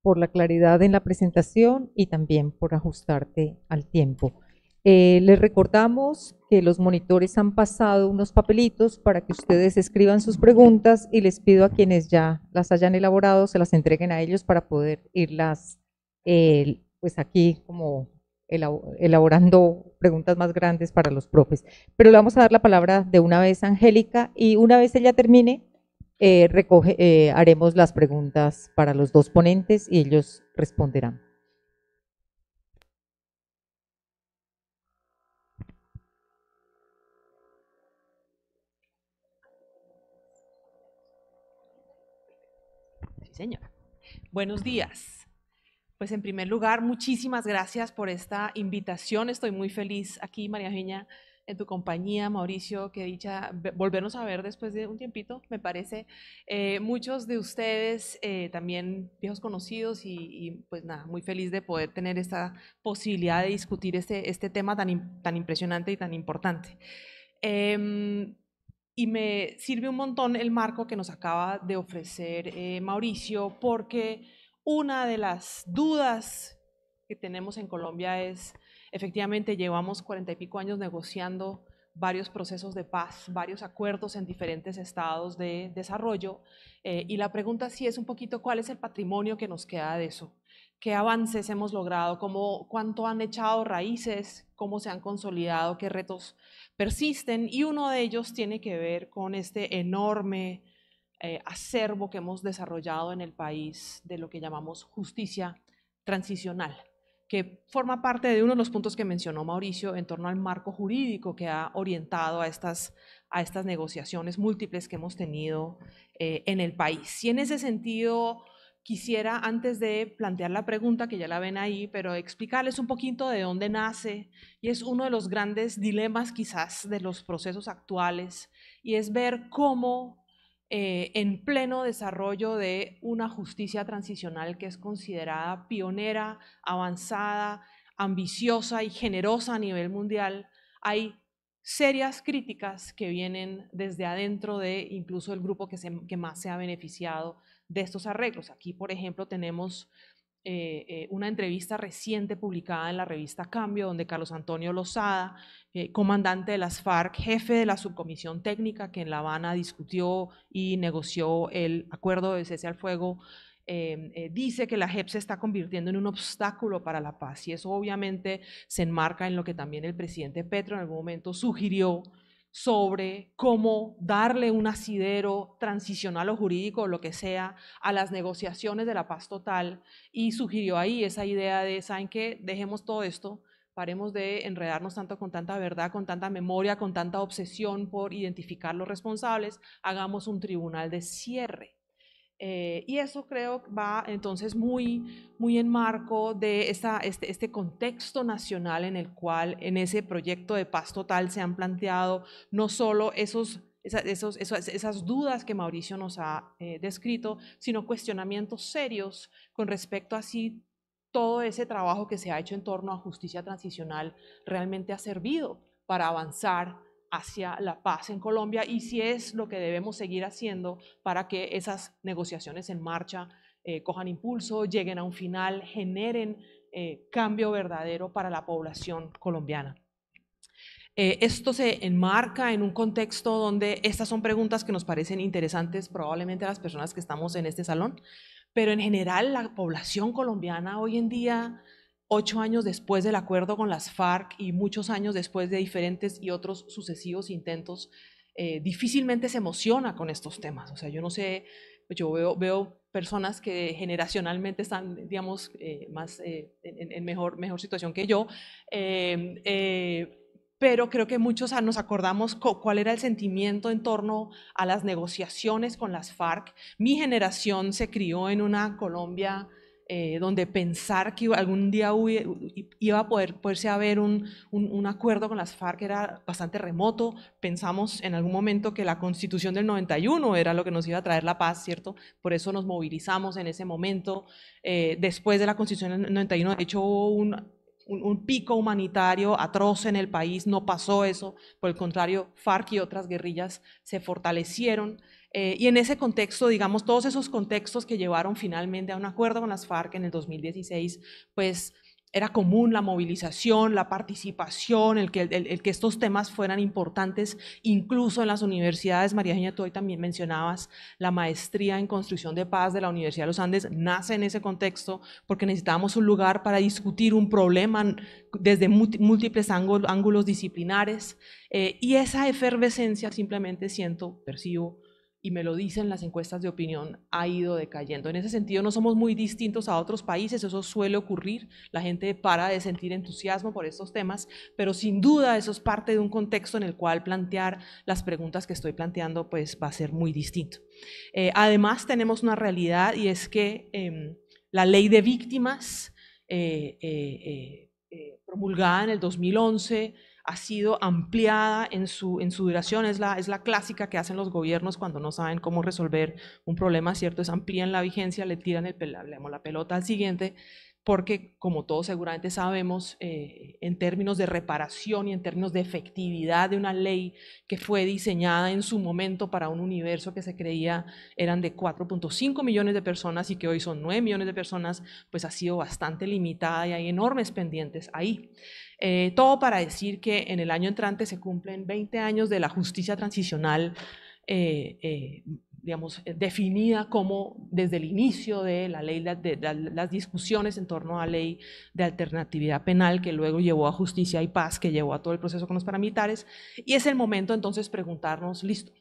por la claridad en la presentación y también por ajustarte al tiempo. Les recordamos que los monitores han pasado unos papelitos para que ustedes escriban sus preguntas y les pido a quienes ya las hayan elaborado se las entreguen a ellos para poder irlas pues aquí como elaborando preguntas más grandes para los profes. Pero le vamos a dar la palabra de una vez a Angélica y una vez ella termine, haremos las preguntas para los dos ponentes y ellos responderán. Sí, señora. Buenos días. Pues en primer lugar, muchísimas gracias por esta invitación. Estoy muy feliz aquí, María Eugenia, en tu compañía, Mauricio, qué dicha volvernos a ver después de un tiempito, me parece. Muchos de ustedes también viejos conocidos y pues nada, muy feliz de poder tener esta posibilidad de discutir este tema tan impresionante y tan importante. Y me sirve un montón el marco que nos acaba de ofrecer Mauricio, porque una de las dudas que tenemos en Colombia es, efectivamente, llevamos 40 y pico años negociando varios procesos de paz, varios acuerdos en diferentes estados de desarrollo, y la pregunta sí es un poquito cuál es el patrimonio que nos queda de eso, qué avances hemos logrado, cuánto han echado raíces, cómo se han consolidado, qué retos persisten, y uno de ellos tiene que ver con este enorme acervo que hemos desarrollado en el país de lo que llamamos justicia transicional, que forma parte de uno de los puntos que mencionó Mauricio en torno al marco jurídico que ha orientado a estas negociaciones múltiples que hemos tenido en el país. Y en ese sentido, quisiera, antes de plantear la pregunta, que ya la ven ahí, pero explicarles un poquito de dónde nace, y es uno de los grandes dilemas quizás de los procesos actuales, y es ver cómo en pleno desarrollo de una justicia transicional que es considerada pionera, avanzada, ambiciosa y generosa a nivel mundial, hay serias críticas que vienen desde adentro de incluso el grupo que más se ha beneficiado de estos arreglos. Aquí, por ejemplo, tenemos una entrevista reciente publicada en la revista Cambio, donde Carlos Antonio Lozada, comandante de las FARC, jefe de la subcomisión técnica que en La Habana discutió y negoció el acuerdo de cese al fuego, dice que la JEP se está convirtiendo en un obstáculo para la paz, y eso obviamente se enmarca en lo que también el presidente Petro en algún momento sugirió sobre cómo darle un asidero transicional o jurídico o lo que sea a las negociaciones de la paz total, y sugirió ahí esa idea de, ¿saben qué? Dejemos todo esto, paremos de enredarnos tanto con tanta verdad, con tanta memoria, con tanta obsesión por identificar los responsables, hagamos un tribunal de cierre. Y eso creo va entonces muy en marco de este contexto nacional en el cual en ese proyecto de paz total se han planteado no solo esas dudas que Mauricio nos ha descrito, sino cuestionamientos serios con respecto a si todo ese trabajo que se ha hecho en torno a justicia transicional realmente ha servido para avanzar hacia la paz en Colombia y si es lo que debemos seguir haciendo para que esas negociaciones en marcha cojan impulso, lleguen a un final, generen cambio verdadero para la población colombiana. Esto se enmarca en un contexto donde estas son preguntas que nos parecen interesantes probablemente a las personas que estamos en este salón, pero en general la población colombiana hoy en día, 8 años después del acuerdo con las FARC y muchos años después de diferentes y otros sucesivos intentos, difícilmente se emociona con estos temas. O sea, yo no sé, yo veo personas que generacionalmente están, digamos, más en mejor situación que yo, pero creo que muchos nos acordamos cuál era el sentimiento en torno a las negociaciones con las FARC. Mi generación se crió en una Colombia donde pensar que algún día iba a poderse haber un acuerdo con las FARC era bastante remoto. Pensamos en algún momento que la Constitución del 91 era lo que nos iba a traer la paz, ¿cierto? Por eso nos movilizamos en ese momento. Después de la Constitución del 91, de hecho, hubo un pico humanitario atroz en el país, no pasó eso, por el contrario, FARC y otras guerrillas se fortalecieron. Y en ese contexto, digamos, todos esos contextos que llevaron finalmente a un acuerdo con las FARC en el 2016, pues era común la movilización, la participación, el que estos temas fueran importantes, incluso en las universidades. María Eugenia, tú hoy también mencionabas la maestría en construcción de paz de la Universidad de los Andes, nace en ese contexto porque necesitábamos un lugar para discutir un problema desde múltiples ángulos disciplinares, y esa efervescencia simplemente percibo, y me lo dicen las encuestas de opinión, ha ido decayendo. En ese sentido no somos muy distintos a otros países, eso suele ocurrir, la gente para de sentir entusiasmo por estos temas, pero sin duda eso es parte de un contexto en el cual plantear las preguntas que estoy planteando pues va a ser muy distinto. Además tenemos una realidad y es que la ley de víctimas promulgada en el 2011 ha sido ampliada en su duración, es la clásica que hacen los gobiernos cuando no saben cómo resolver un problema, ¿cierto? Es amplían la vigencia, le tiran la pelota al siguiente, porque como todos seguramente sabemos, en términos de reparación y en términos de efectividad de una ley que fue diseñada en su momento para un universo que se creía eran de 4.5 millones de personas y que hoy son 9 millones de personas, pues ha sido bastante limitada y hay enormes pendientes ahí. Todo para decir que en el año entrante se cumplen 20 años de la justicia transicional, digamos, definida como desde el inicio de la ley, de las discusiones en torno a la ley de alternatividad penal que luego llevó a Justicia y Paz, que llevó a todo el proceso con los paramilitares, y es el momento entonces preguntarnos, listo,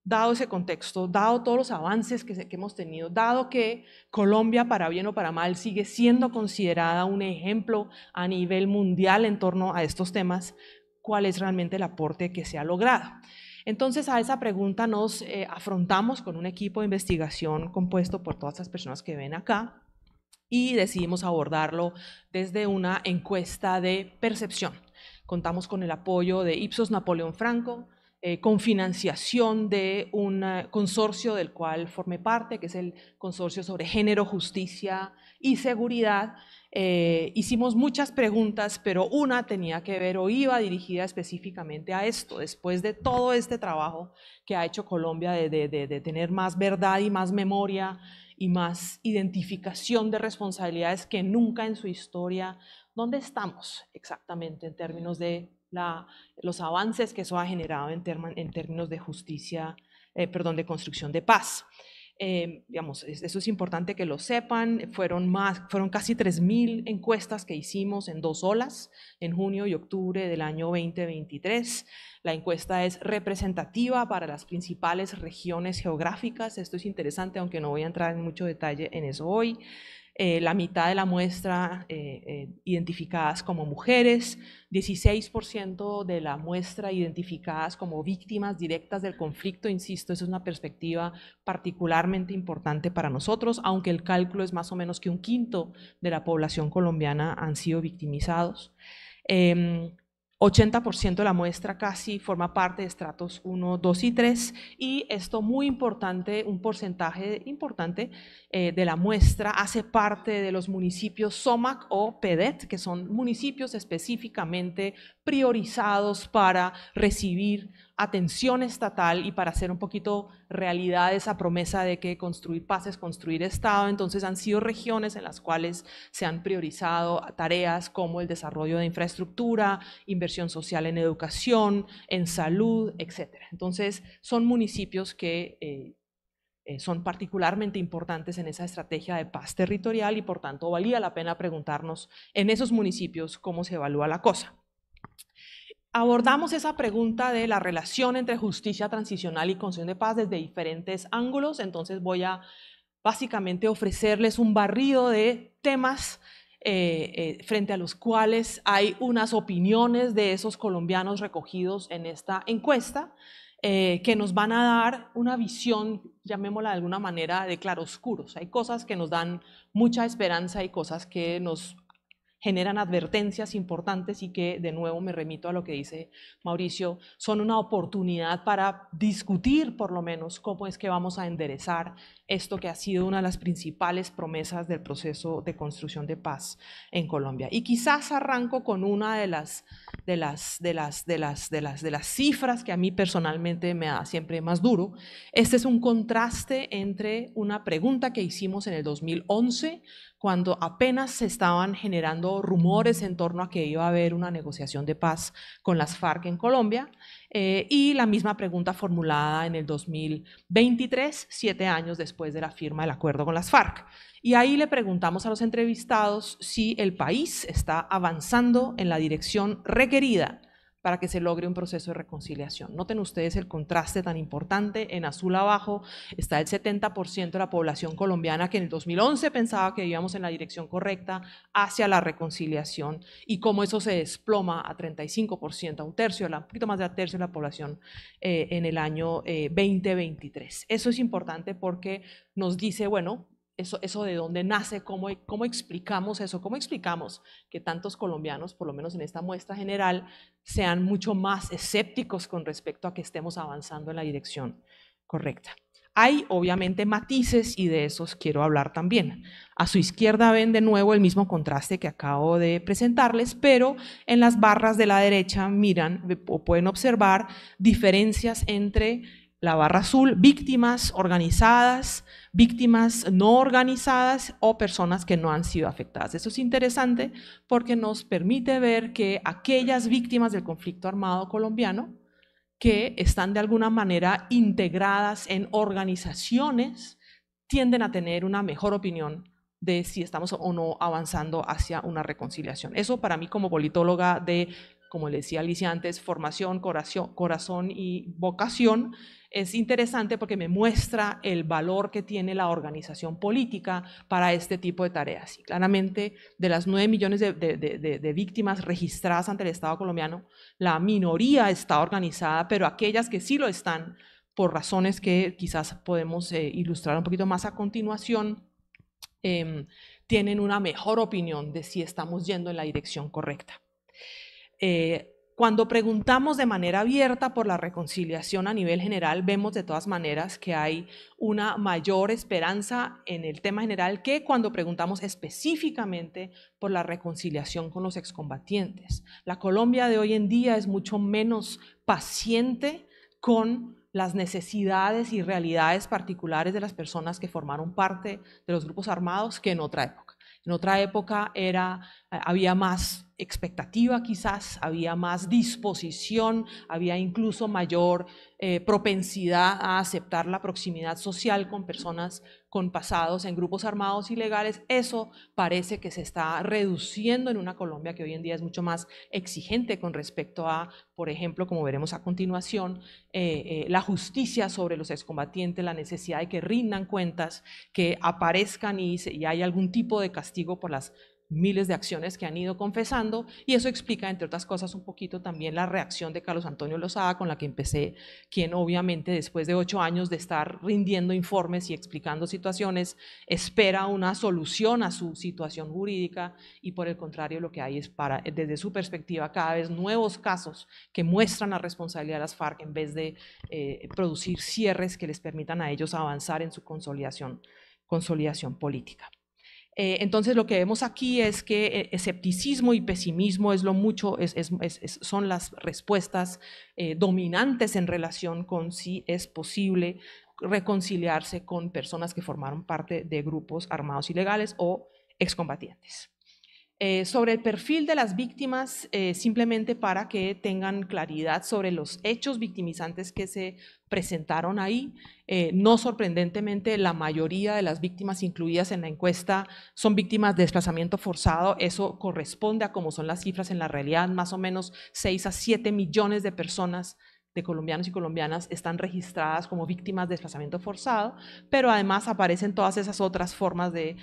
dado ese contexto, dado todos los avances que hemos tenido, dado que Colombia, para bien o para mal, sigue siendo considerada un ejemplo a nivel mundial en torno a estos temas, ¿cuál es realmente el aporte que se ha logrado? Entonces a esa pregunta nos afrontamos con un equipo de investigación compuesto por todas estas personas que ven acá y decidimos abordarlo desde una encuesta de percepción. Contamos con el apoyo de Ipsos Napoleón Franco, con financiación de un consorcio del cual formé parte, que es el Consorcio sobre Género, Justicia y Seguridad. Hicimos muchas preguntas, pero una tenía que ver o iba dirigida específicamente a esto, después de todo este trabajo que ha hecho Colombia de tener más verdad y más memoria y más identificación de responsabilidades que nunca en su historia. ¿Dónde estamos exactamente en términos de los avances que eso ha generado en términos de justicia, de construcción de paz? Digamos, eso es importante que lo sepan, fueron casi 3.000 encuestas que hicimos en 2 olas, en junio y octubre del año 2023. La encuesta es representativa para las principales regiones geográficas, esto es interesante, aunque no voy a entrar en mucho detalle en eso hoy. la mitad de la muestra identificadas como mujeres, 16% de la muestra identificadas como víctimas directas del conflicto. Insisto, esa es una perspectiva particularmente importante para nosotros, aunque el cálculo es más o menos que un quinto de la población colombiana han sido victimizados. 80% de la muestra casi forma parte de estratos 1, 2 y 3, y esto muy importante, un porcentaje importante de la muestra hace parte de los municipios SOMAC o PEDET, que son municipios específicamente priorizados para recibir atención estatal y para hacer un poquito realidad esa promesa de que construir paz es construir Estado. Entonces han sido regiones en las cuales se han priorizado tareas como el desarrollo de infraestructura, inversión social en educación, en salud, etc. Entonces son municipios que son particularmente importantes en esa estrategia de paz territorial y por tanto valía la pena preguntarnos en esos municipios cómo se evalúa la cosa. Abordamos esa pregunta de la relación entre justicia transicional y construcción de paz desde diferentes ángulos, entonces voy a básicamente ofrecerles un barrido de temas frente a los cuales hay unas opiniones de esos colombianos recogidos en esta encuesta que nos van a dar una visión, llamémosla de alguna manera, de claroscuros. Hay cosas que nos dan mucha esperanza y cosas que nos generan advertencias importantes y que, de nuevo, me remito a lo que dice Mauricio, son una oportunidad para discutir por lo menos cómo es que vamos a enderezar esto que ha sido una de las principales promesas del proceso de construcción de paz en Colombia. Y quizás arranco con una de las cifras que a mí personalmente me da siempre más duro. Este es un contraste entre una pregunta que hicimos en el 2011, cuando apenas se estaban generando rumores en torno a que iba a haber una negociación de paz con las FARC en Colombia, y la misma pregunta formulada en el 2023, 7 años después de la firma del acuerdo con las FARC. Y ahí le preguntamos a los entrevistados si el país está avanzando en la dirección requerida para que se logre un proceso de reconciliación. Noten ustedes el contraste tan importante. En azul abajo está el 70% de la población colombiana que en el 2011 pensaba que íbamos en la dirección correcta hacia la reconciliación, y cómo eso se desploma a 35%, a un tercio, un poquito más de un tercio de la población en el año 2023. Eso es importante porque nos dice, bueno, eso de dónde nace, cómo explicamos eso, cómo explicamos que tantos colombianos, por lo menos en esta muestra general, sean mucho más escépticos con respecto a que estemos avanzando en la dirección correcta. Hay obviamente matices y de esos quiero hablar también. A su izquierda ven de nuevo el mismo contraste que acabo de presentarles, pero en las barras de la derecha miran o pueden observar diferencias entre la barra azul, víctimas organizadas, víctimas no organizadas o personas que no han sido afectadas. Eso es interesante porque nos permite ver que aquellas víctimas del conflicto armado colombiano que están de alguna manera integradas en organizaciones tienden a tener una mejor opinión de si estamos o no avanzando hacia una reconciliación. Eso para mí como politóloga de, como le decía Alicia antes, formación, corazón y vocación, es interesante porque me muestra el valor que tiene la organización política para este tipo de tareas. Y claramente, de las 9 millones de víctimas registradas ante el Estado colombiano, la minoría está organizada, pero aquellas que sí lo están, por razones que quizás podemos ilustrar un poquito más a continuación, tienen una mejor opinión de si estamos yendo en la dirección correcta. Cuando preguntamos de manera abierta por la reconciliación a nivel general, vemos de todas maneras que hay una mayor esperanza en el tema general que cuando preguntamos específicamente por la reconciliación con los excombatientes. La Colombia de hoy en día es mucho menos paciente con las necesidades y realidades particulares de las personas que formaron parte de los grupos armados que en otra época. En otra época había más expectativa quizás, había más disposición, había incluso mayor propensidad a aceptar la proximidad social con personas con pasados en grupos armados ilegales. Eso parece que se está reduciendo en una Colombia que hoy en día es mucho más exigente con respecto a, por ejemplo, como veremos a continuación, la justicia sobre los excombatientes, la necesidad de que rindan cuentas, que aparezcan y hay algún tipo de castigo por las miles de acciones que han ido confesando, y eso explica, entre otras cosas, un poquito también la reacción de Carlos Antonio Lozada, con la que empecé, quien obviamente después de 8 años de estar rindiendo informes y explicando situaciones, espera una solución a su situación jurídica, y por el contrario lo que hay es, desde su perspectiva, cada vez nuevos casos que muestran la responsabilidad de las FARC en vez de producir cierres que les permitan a ellos avanzar en su consolidación política. Entonces lo que vemos aquí es que escepticismo y pesimismo son las respuestas dominantes en relación con si es posible reconciliarse con personas que formaron parte de grupos armados ilegales o excombatientes. Sobre el perfil de las víctimas, simplemente para que tengan claridad sobre los hechos victimizantes que se presentaron ahí, no sorprendentemente la mayoría de las víctimas incluidas en la encuesta son víctimas de desplazamiento forzado. Eso corresponde a cómo son las cifras en la realidad, más o menos 6 a 7 millones de personas, de colombianos y colombianas, están registradas como víctimas de desplazamiento forzado, pero además aparecen todas esas otras formas de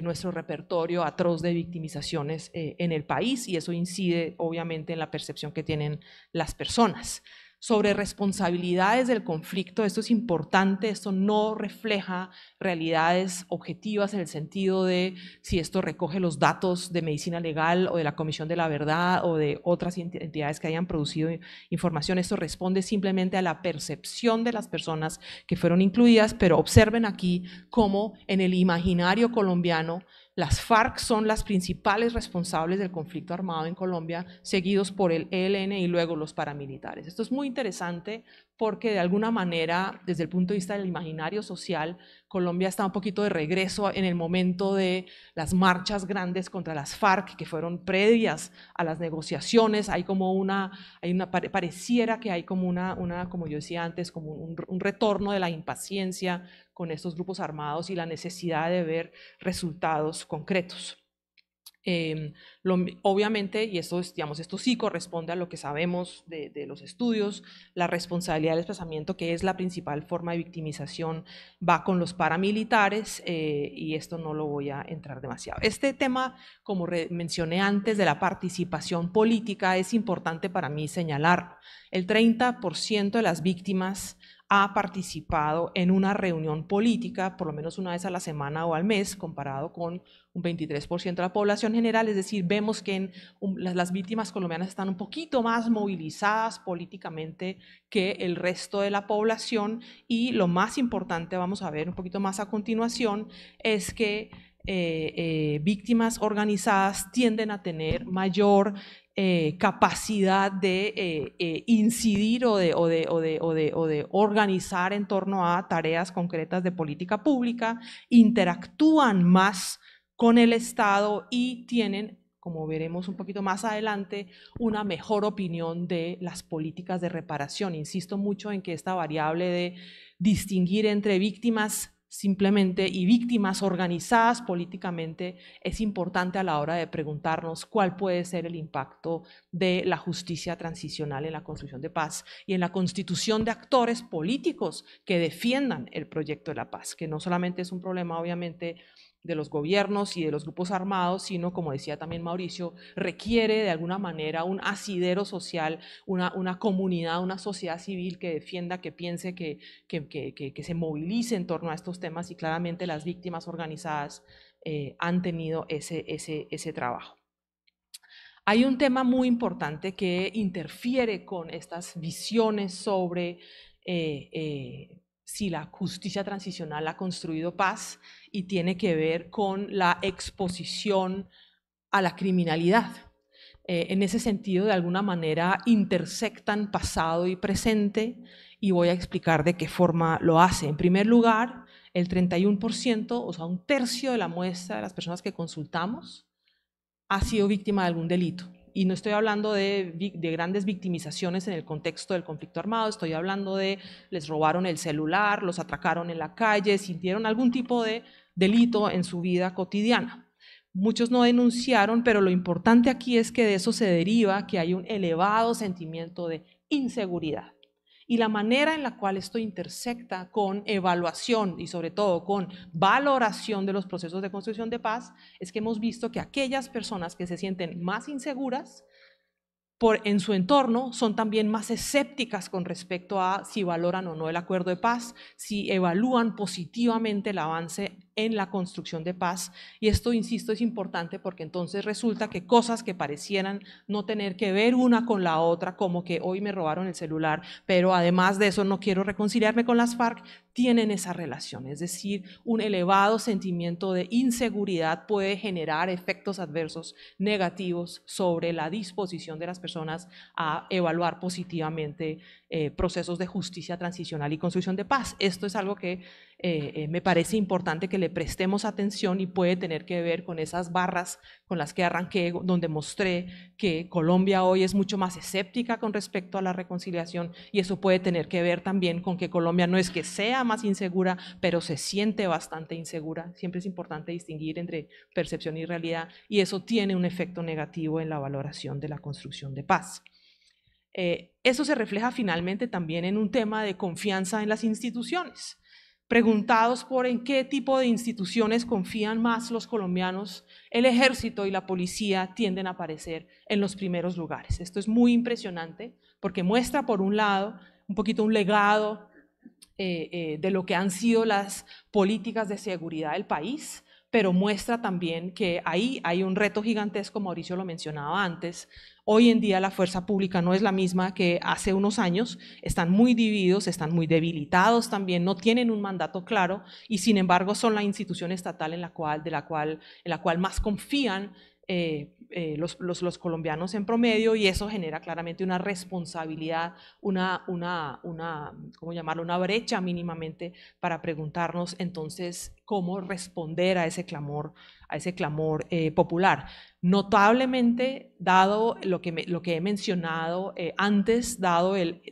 nuestro repertorio atroz de victimizaciones en el país, y eso incide obviamente en la percepción que tienen las personas. Sobre responsabilidades del conflicto, esto es importante, esto no refleja realidades objetivas en el sentido de si esto recoge los datos de Medicina Legal o de la Comisión de la Verdad o de otras entidades que hayan producido información. Esto responde simplemente a la percepción de las personas que fueron incluidas, pero observen aquí cómo en el imaginario colombiano las FARC son las principales responsables del conflicto armado en Colombia, seguidos por el ELN y luego los paramilitares. Esto es muy interesante porque de alguna manera, desde el punto de vista del imaginario social, Colombia está un poquito de regreso en el momento de las marchas grandes contra las FARC, que fueron previas a las negociaciones. Pareciera que hay como como yo decía antes, como un retorno de la impaciencia con estos grupos armados y la necesidad de ver resultados concretos. Obviamente, y esto sí corresponde a lo que sabemos de los estudios, la responsabilidad del desplazamiento, que es la principal forma de victimización, va con los paramilitares, y esto no lo voy a entrar demasiado. Este tema, como mencioné antes, de la participación política, es importante para mí señalar. El 30% de las víctimas ha participado en una reunión política por lo menos una vez a la semana o al mes, comparado con un 23% de la población general. Es decir, vemos que las víctimas colombianas están un poquito más movilizadas políticamente que el resto de la población, y lo más importante, vamos a ver un poquito más a continuación, es que víctimas organizadas tienden a tener mayor capacidad de incidir o de organizar en torno a tareas concretas de política pública, interactúan más con el Estado y tienen, como veremos un poquito más adelante, una mejor opinión de las políticas de reparación. Insisto mucho en que esta variable de distinguir entre víctimas simplemente y víctimas organizadas políticamente es importante a la hora de preguntarnos cuál puede ser el impacto de la justicia transicional en la construcción de paz y en la constitución de actores políticos que defiendan el proyecto de la paz, que no solamente es un problema obviamente de los gobiernos y de los grupos armados, sino, como decía también Mauricio, requiere de alguna manera un asidero social, una comunidad, una sociedad civil que defienda, que piense, que se movilice en torno a estos temas, y claramente las víctimas organizadas han tenido ese trabajo. Hay un tema muy importante que interfiere con estas visiones sobre si la justicia transicional ha construido paz, y tiene que ver con la exposición a la criminalidad. En ese sentido, de alguna manera, intersectan pasado y presente, y voy a explicar de qué forma lo hace. En primer lugar, el 31%, o sea, un tercio de la muestra de las personas que consultamos, ha sido víctima de algún delito. Y no estoy hablando de grandes victimizaciones en el contexto del conflicto armado, estoy hablando de les robaron el celular, los atracaron en la calle, sintieron algún tipo de delito en su vida cotidiana. Muchos no denunciaron, pero lo importante aquí es que de eso se deriva que hay un elevado sentimiento de inseguridad. Y la manera en la cual esto intersecta con evaluación y sobre todo con valoración de los procesos de construcción de paz es que hemos visto que aquellas personas que se sienten más inseguras en su entorno son también más escépticas con respecto a si valoran o no el acuerdo de paz, si evalúan positivamente el avance en la construcción de paz. Y esto, insisto, es importante porque entonces resulta que cosas que parecieran no tener que ver una con la otra, como que hoy me robaron el celular, pero además de eso no quiero reconciliarme con las FARC, tienen esa relación. Es decir, un elevado sentimiento de inseguridad puede generar efectos adversos negativos sobre la disposición de las personas a evaluar positivamente procesos de justicia transicional y construcción de paz. Esto es algo que me parece importante que le prestemos atención y puede tener que ver con esas barras con las que arranqué, donde mostré que Colombia hoy es mucho más escéptica con respecto a la reconciliación, y eso puede tener que ver también con que Colombia no es que sea más insegura, pero se siente bastante insegura. Siempre es importante distinguir entre percepción y realidad, y eso tiene un efecto negativo en la valoración de la construcción de paz. Eso se refleja finalmente también en un tema de confianza en las instituciones. Preguntados por en qué tipo de instituciones confían más los colombianos, el ejército y la policía tienden a aparecer en los primeros lugares. Esto es muy impresionante porque muestra, por un lado, un poquito un legado de lo que han sido las políticas de seguridad del país, pero muestra también que ahí hay un reto gigantesco, Mauricio lo mencionaba antes. Hoy en día la fuerza pública no es la misma que hace unos años, están muy divididos, están muy debilitados también, no tienen un mandato claro y sin embargo son la institución estatal en la cual más confían los colombianos en promedio, y eso genera claramente una responsabilidad, ¿cómo llamarlo?, una brecha mínimamente para preguntarnos entonces cómo responder a ese clamor popular. Notablemente, dado lo que he mencionado antes, dado el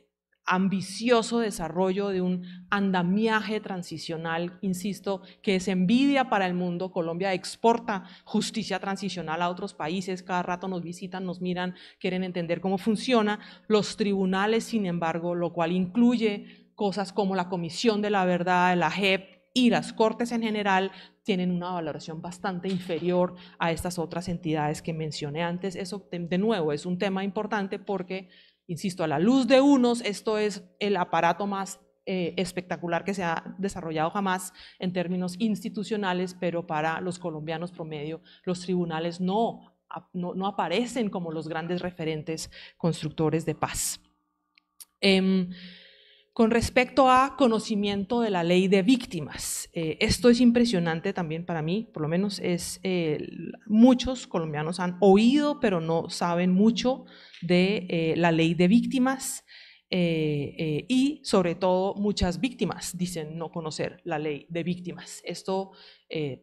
ambicioso desarrollo de un andamiaje transicional, insisto, que es envidia para el mundo. Colombia exporta justicia transicional a otros países, cada rato nos visitan, nos miran, quieren entender cómo funciona. Los tribunales, sin embargo, lo cual incluye cosas como la Comisión de la Verdad, la JEP y las Cortes en general, tienen una valoración bastante inferior a estas otras entidades que mencioné antes. Eso, de nuevo, es un tema importante porque, insisto, a la luz de unos, esto es el aparato más espectacular que se ha desarrollado jamás en términos institucionales, pero para los colombianos promedio, los tribunales no aparecen como los grandes referentes constructores de paz. Con respecto a conocimiento de la ley de víctimas, esto es impresionante también para mí, por lo menos muchos colombianos han oído, pero no saben mucho de la ley de víctimas, y sobre todo muchas víctimas dicen no conocer la ley de víctimas. Esto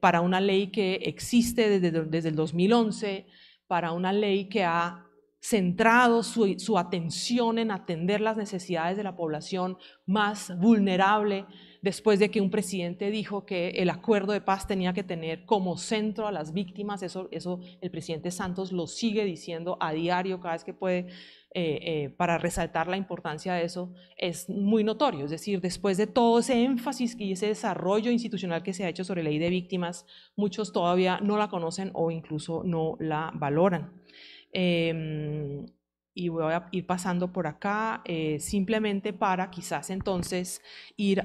para una ley que existe desde el 2011, para una ley que ha centrado su atención en atender las necesidades de la población más vulnerable, después de que un presidente dijo que el acuerdo de paz tenía que tener como centro a las víctimas. Eso el presidente Santos lo sigue diciendo a diario, cada vez que puede, para resaltar la importancia de eso. Es muy notorio, es decir, después de todo ese énfasis y ese desarrollo institucional que se ha hecho sobre ley de víctimas, muchos todavía no la conocen o incluso no la valoran. Y voy a ir pasando por acá simplemente para quizás entonces ir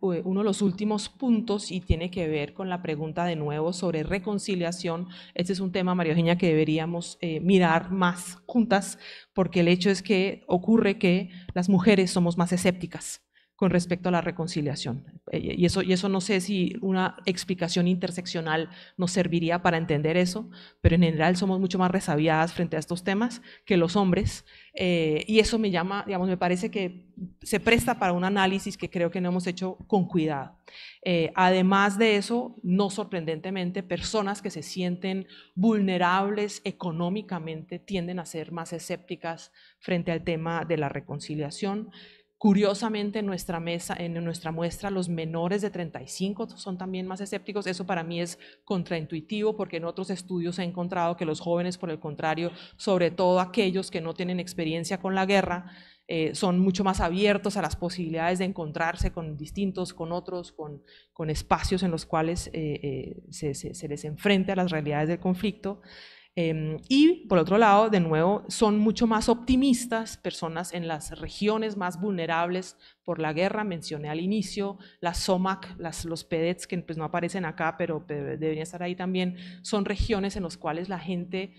uno de los últimos puntos, y tiene que ver con la pregunta de nuevo sobre reconciliación. Este es un tema, María Eugenia, que deberíamos mirar más juntas, porque el hecho es que ocurre que las mujeres somos más escépticas con respecto a la reconciliación. Y eso no sé si una explicación interseccional nos serviría para entender eso, pero en general somos mucho más resabiadas frente a estos temas que los hombres, y eso me llama, digamos, me parece que se presta para un análisis que creo que no hemos hecho con cuidado. Además de eso, no sorprendentemente, personas que se sienten vulnerables económicamente tienden a ser más escépticas frente al tema de la reconciliación. Curiosamente, en nuestra muestra, los menores de 35 son también más escépticos. Eso para mí es contraintuitivo, porque en otros estudios he encontrado que los jóvenes, por el contrario, sobre todo aquellos que no tienen experiencia con la guerra, son mucho más abiertos a las posibilidades de encontrarse con distintos, con otros, con espacios en los cuales se les enfrente a las realidades del conflicto. Y por otro lado, de nuevo, son mucho más optimistas personas en las regiones más vulnerables por la guerra. Mencioné al inicio las SOMAC, los PEDETs, que pues no aparecen acá, pero deberían estar ahí también. Son regiones en las cuales la gente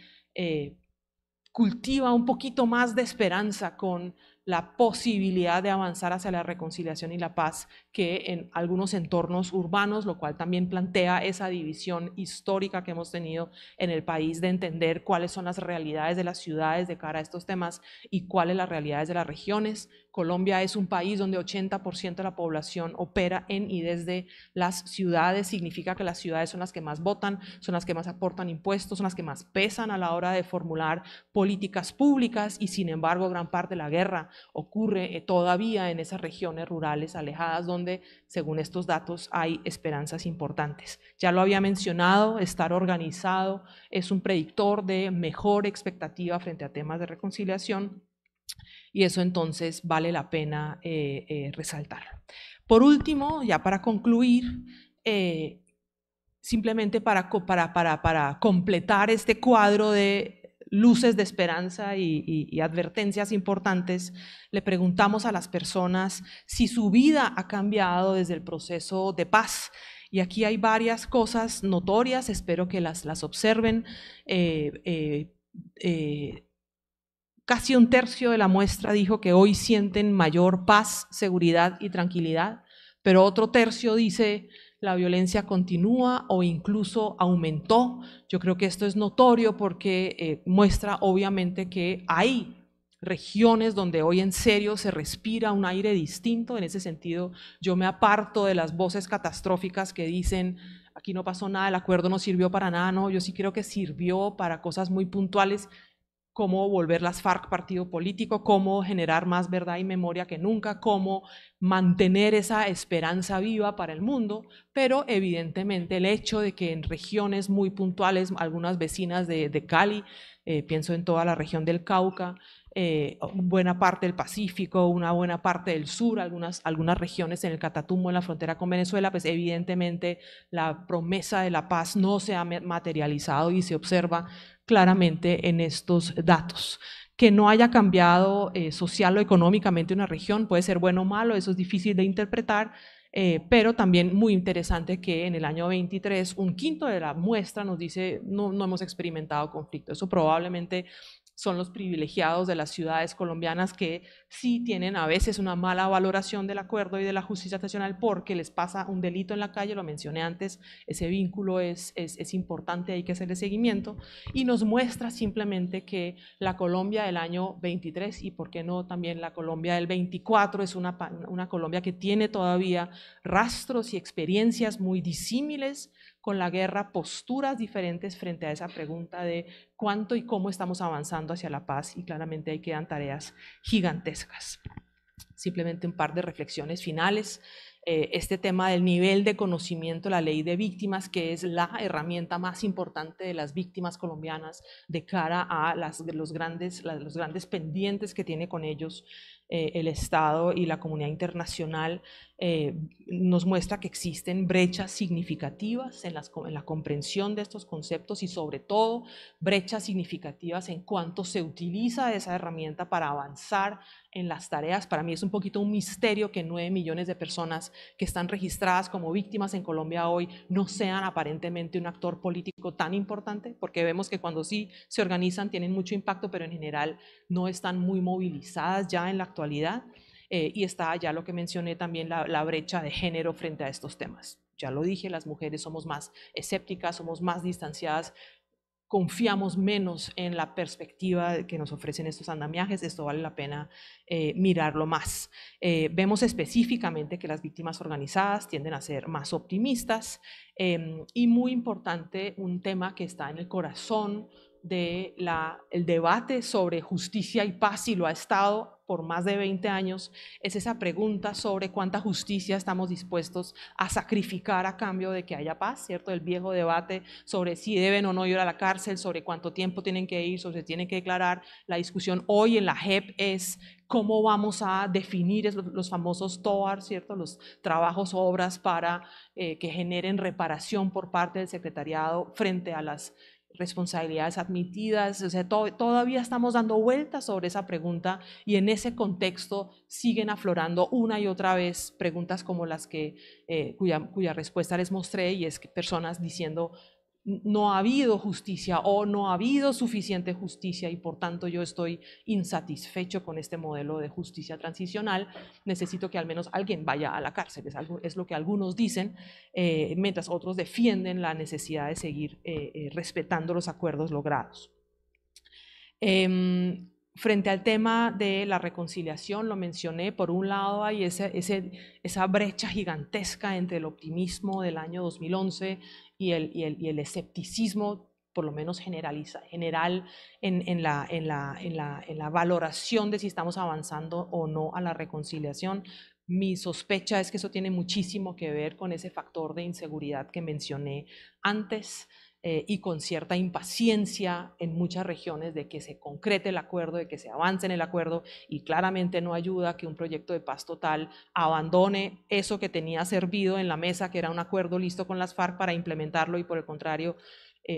cultiva un poquito más de esperanza con la posibilidad de avanzar hacia la reconciliación y la paz que en algunos entornos urbanos, lo cual también plantea esa división histórica que hemos tenido en el país de entender cuáles son las realidades de las ciudades de cara a estos temas y cuáles las realidades de las regiones. Colombia es un país donde 80% de la población opera en y desde las ciudades. Significa que las ciudades son las que más votan, son las que más aportan impuestos, son las que más pesan a la hora de formular políticas públicas, y sin embargo gran parte de la guerra ocurre todavía en esas regiones rurales alejadas donde, según estos datos, hay esperanzas importantes. Ya lo había mencionado, estar organizado es un predictor de mejor expectativa frente a temas de reconciliación, y eso entonces vale la pena resaltar. Por último, ya para concluir, simplemente para completar este cuadro de luces de esperanza y advertencias importantes, le preguntamos a las personas si su vida ha cambiado desde el proceso de paz. Y aquí hay varias cosas notorias, espero que las observen. Casi un tercio de la muestra dijo que hoy sienten mayor paz, seguridad y tranquilidad, pero otro tercio dice la violencia continúa o incluso aumentó. Yo creo que esto es notorio porque muestra obviamente que hay regiones donde hoy en serio se respira un aire distinto. En ese sentido, yo me aparto de las voces catastróficas que dicen aquí no pasó nada, el acuerdo no sirvió para nada. No, yo sí creo que sirvió para cosas muy puntuales, cómo volver las FARC partido político, cómo generar más verdad y memoria que nunca, cómo mantener esa esperanza viva para el mundo, pero evidentemente el hecho de que en regiones muy puntuales, algunas vecinas de Cali, pienso en toda la región del Cauca, buena parte del Pacífico, una buena parte del sur, algunas regiones en el Catatumbo, en la frontera con Venezuela, pues evidentemente la promesa de la paz no se ha materializado y se observa claramente en estos datos. Que no haya cambiado social o económicamente una región puede ser bueno o malo, eso es difícil de interpretar, pero también muy interesante que en el año 23 un quinto de la muestra nos dice no hemos experimentado conflicto. Eso probablemente son los privilegiados de las ciudades colombianas que sí tienen a veces una mala valoración del acuerdo y de la justicia nacional porque les pasa un delito en la calle, lo mencioné antes, ese vínculo es importante, hay que hacerle seguimiento, y nos muestra simplemente que la Colombia del año 23 y por qué no también la Colombia del 24 es una Colombia que tiene todavía rastros y experiencias muy disímiles con la guerra, posturas diferentes frente a esa pregunta de cuánto y cómo estamos avanzando hacia la paz, y claramente ahí quedan tareas gigantescas. Simplemente un par de reflexiones finales. Este tema del nivel de conocimiento de la ley de víctimas, que es la herramienta más importante de las víctimas colombianas de cara a los grandes pendientes que tiene con ellos el Estado y la comunidad internacional, nos muestra que existen brechas significativas en la comprensión de estos conceptos y sobre todo brechas significativas en cuanto se utiliza esa herramienta para avanzar en las tareas. Para mí es un poquito un misterio que 9 millones de personas que están registradas como víctimas en Colombia hoy no sean aparentemente un actor político tan importante, porque vemos que cuando sí se organizan tienen mucho impacto, pero en general no están muy movilizadas ya en la actualidad. y está ya lo que mencioné también, la brecha de género frente a estos temas. Ya lo dije, las mujeres somos más escépticas, somos más distanciadas, confiamos menos en la perspectiva que nos ofrecen estos andamiajes. Esto vale la pena mirarlo más. Vemos específicamente que las víctimas organizadas tienden a ser más optimistas y muy importante, un tema que está en el corazón del debate sobre justicia y paz, y lo ha estado por más de 20 años, es esa pregunta sobre cuánta justicia estamos dispuestos a sacrificar a cambio de que haya paz, ¿cierto? El viejo debate sobre si deben o no ir a la cárcel, sobre cuánto tiempo tienen que ir, sobre si tienen que declarar. La discusión hoy en la JEP es cómo vamos a definir los famosos TOAR, ¿cierto? Los trabajos, obras para que generen reparación por parte del secretariado frente a las responsabilidades admitidas. O sea, todavía estamos dando vueltas sobre esa pregunta, y en ese contexto siguen aflorando una y otra vez preguntas como las que cuya respuesta les mostré, y es que personas diciendo no ha habido justicia o no ha habido suficiente justicia y por tanto yo estoy insatisfecho con este modelo de justicia transicional, necesito que al menos alguien vaya a la cárcel. Es lo que algunos dicen, mientras otros defienden la necesidad de seguir respetando los acuerdos logrados. Frente al tema de la reconciliación, lo mencioné, por un lado hay esa brecha gigantesca entre el optimismo del año 2011 y el escepticismo, por lo menos general, en la valoración de si estamos avanzando o no a la reconciliación. Mi sospecha es que eso tiene muchísimo que ver con ese factor de inseguridad que mencioné antes, y con cierta impaciencia en muchas regiones de que se concrete el acuerdo, de que se avance en el acuerdo, y claramente no ayuda que un proyecto de paz total abandone eso que tenía servido en la mesa, que era un acuerdo listo con las FARC, para implementarlo, y por el contrario,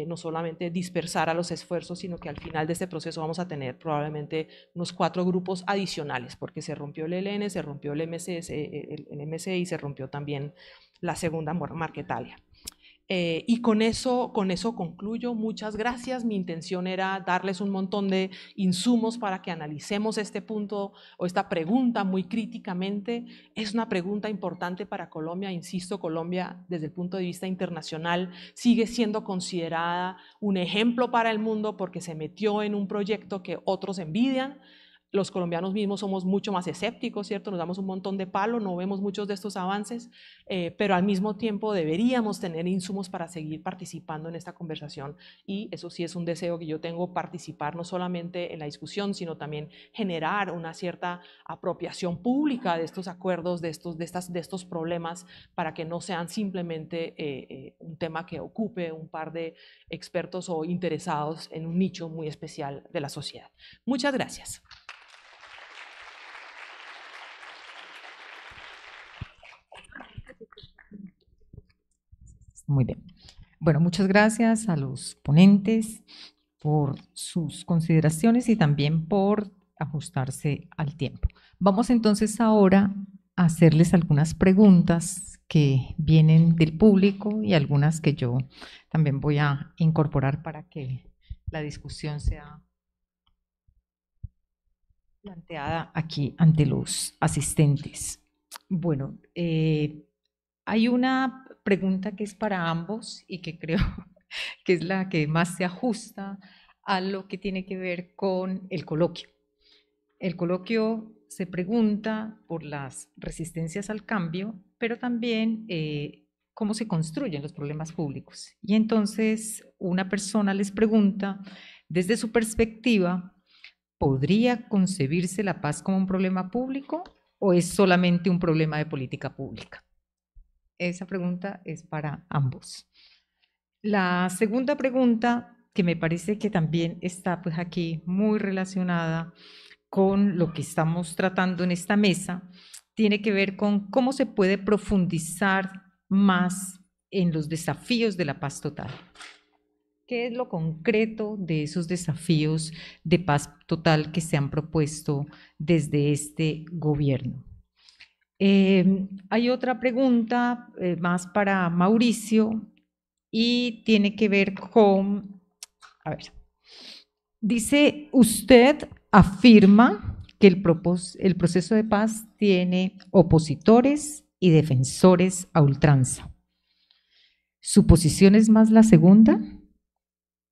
no solamente dispersar a los esfuerzos, sino que al final de este proceso vamos a tener probablemente unos 4 grupos adicionales, porque se rompió el ELN, se rompió el MC y se rompió también la segunda Marquetalia. Y con eso concluyo. Muchas gracias. Mi intención era darles un montón de insumos para que analicemos este punto o esta pregunta muy críticamente. Es una pregunta importante para Colombia. Insisto, Colombia desde el punto de vista internacional sigue siendo considerada un ejemplo para el mundo porque se metió en un proyecto que otros envidian. Los colombianos mismos somos mucho más escépticos, ¿cierto? Nos damos un montón de palo, no vemos muchos de estos avances, pero al mismo tiempo deberíamos tener insumos para seguir participando en esta conversación, y eso sí es un deseo que yo tengo, participar no solamente en la discusión, sino también generar una cierta apropiación pública de estos acuerdos, de estos problemas, para que no sean simplemente un tema que ocupe un par de expertos o interesados en un nicho muy especial de la sociedad. Muchas gracias. Muy bien. Bueno, muchas gracias a los ponentes por sus consideraciones y también por ajustarse al tiempo. Vamos entonces ahora a hacerles algunas preguntas que vienen del público y algunas que yo también voy a incorporar para que la discusión sea planteada aquí ante los asistentes. Bueno, hay una pregunta que es para ambos y que creo que es la que más se ajusta a lo que tiene que ver con el coloquio. El coloquio se pregunta por las resistencias al cambio, pero también cómo se construyen los problemas públicos. Y entonces una persona les pregunta, desde su perspectiva, ¿podría concebirse la paz como un problema público o es solamente un problema de política pública? Esa pregunta es para ambos. La segunda pregunta, que me parece que también está pues aquí muy relacionada con lo que estamos tratando en esta mesa, tiene que ver con cómo se puede profundizar más en los desafíos de la paz total. ¿Qué es lo concreto de esos desafíos de paz total que se han propuesto desde este gobierno? Hay otra pregunta más para Mauricio y tiene que ver con, a ver, dice, usted afirma que el proceso de paz tiene opositores y defensores a ultranza. ¿Su posición es más la segunda?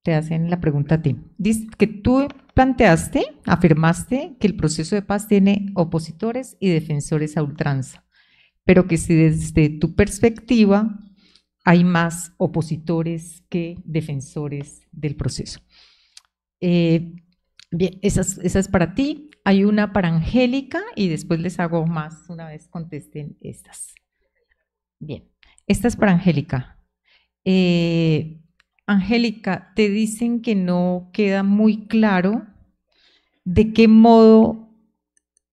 Te hacen la pregunta a ti. Dice que tú planteaste, afirmaste que el proceso de paz tiene opositores y defensores a ultranza, pero que si desde tu perspectiva hay más opositores que defensores del proceso. Bien, esa es para ti. Hay una para Angélica y después les hago más una vez contesten estas. Bien, esta es para Angélica. Angélica, te dicen que no queda muy claro de qué modo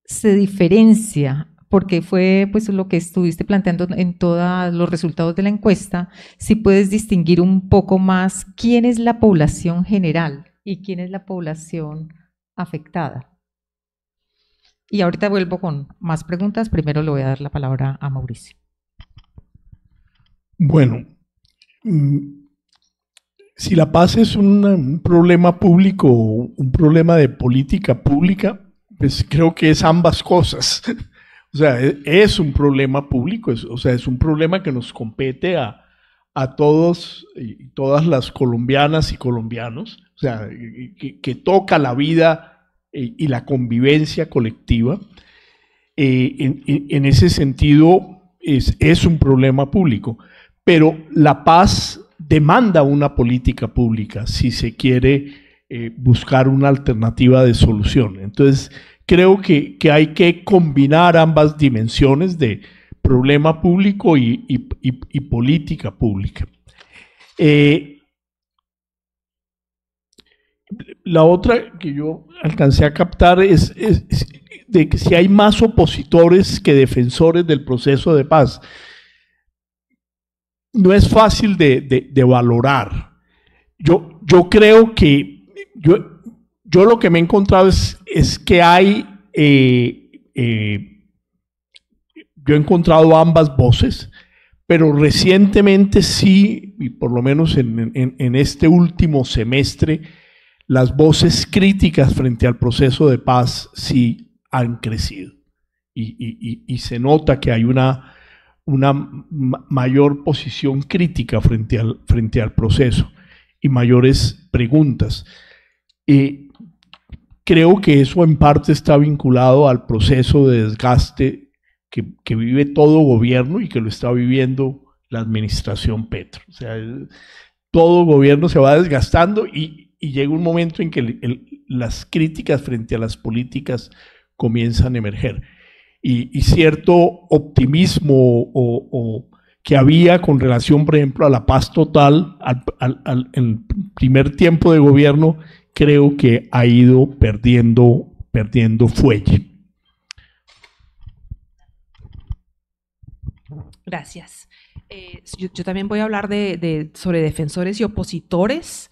se diferencia, porque fue pues lo que estuviste planteando en todos los resultados de la encuesta, si puedes distinguir un poco más quién es la población general y quién es la población afectada. Y ahorita vuelvo con más preguntas, primero le voy a dar la palabra a Mauricio. Bueno, si la paz es un problema público, un problema de política pública, pues creo que es ambas cosas. O sea, es un problema público, es un problema que nos compete a todos y todas las colombianas y colombianos, o sea, que toca la vida y la convivencia colectiva. En ese sentido, es un problema público, pero la paz demanda una política pública si se quiere buscar una alternativa de solución. Entonces, creo que hay que combinar ambas dimensiones de problema público y política pública. La otra que yo alcancé a captar es de que si hay más opositores que defensores del proceso de paz. No es fácil de valorar. Yo creo que yo lo que me he encontrado es que hay, yo he encontrado ambas voces, pero recientemente sí, y por lo menos en este último semestre, las voces críticas frente al proceso de paz sí han crecido. Y se nota que hay una mayor posición crítica frente al proceso y mayores preguntas. Creo que eso en parte está vinculado al proceso de desgaste que vive todo gobierno y que lo está viviendo la administración Petro. O sea, todo gobierno se va desgastando y llega un momento en que las críticas frente a las políticas comienzan a emerger. Y cierto optimismo que había con relación, por ejemplo, a la paz total en el primer tiempo de gobierno, creo que ha ido perdiendo fuelle. Gracias. Yo también voy a hablar sobre defensores y opositores.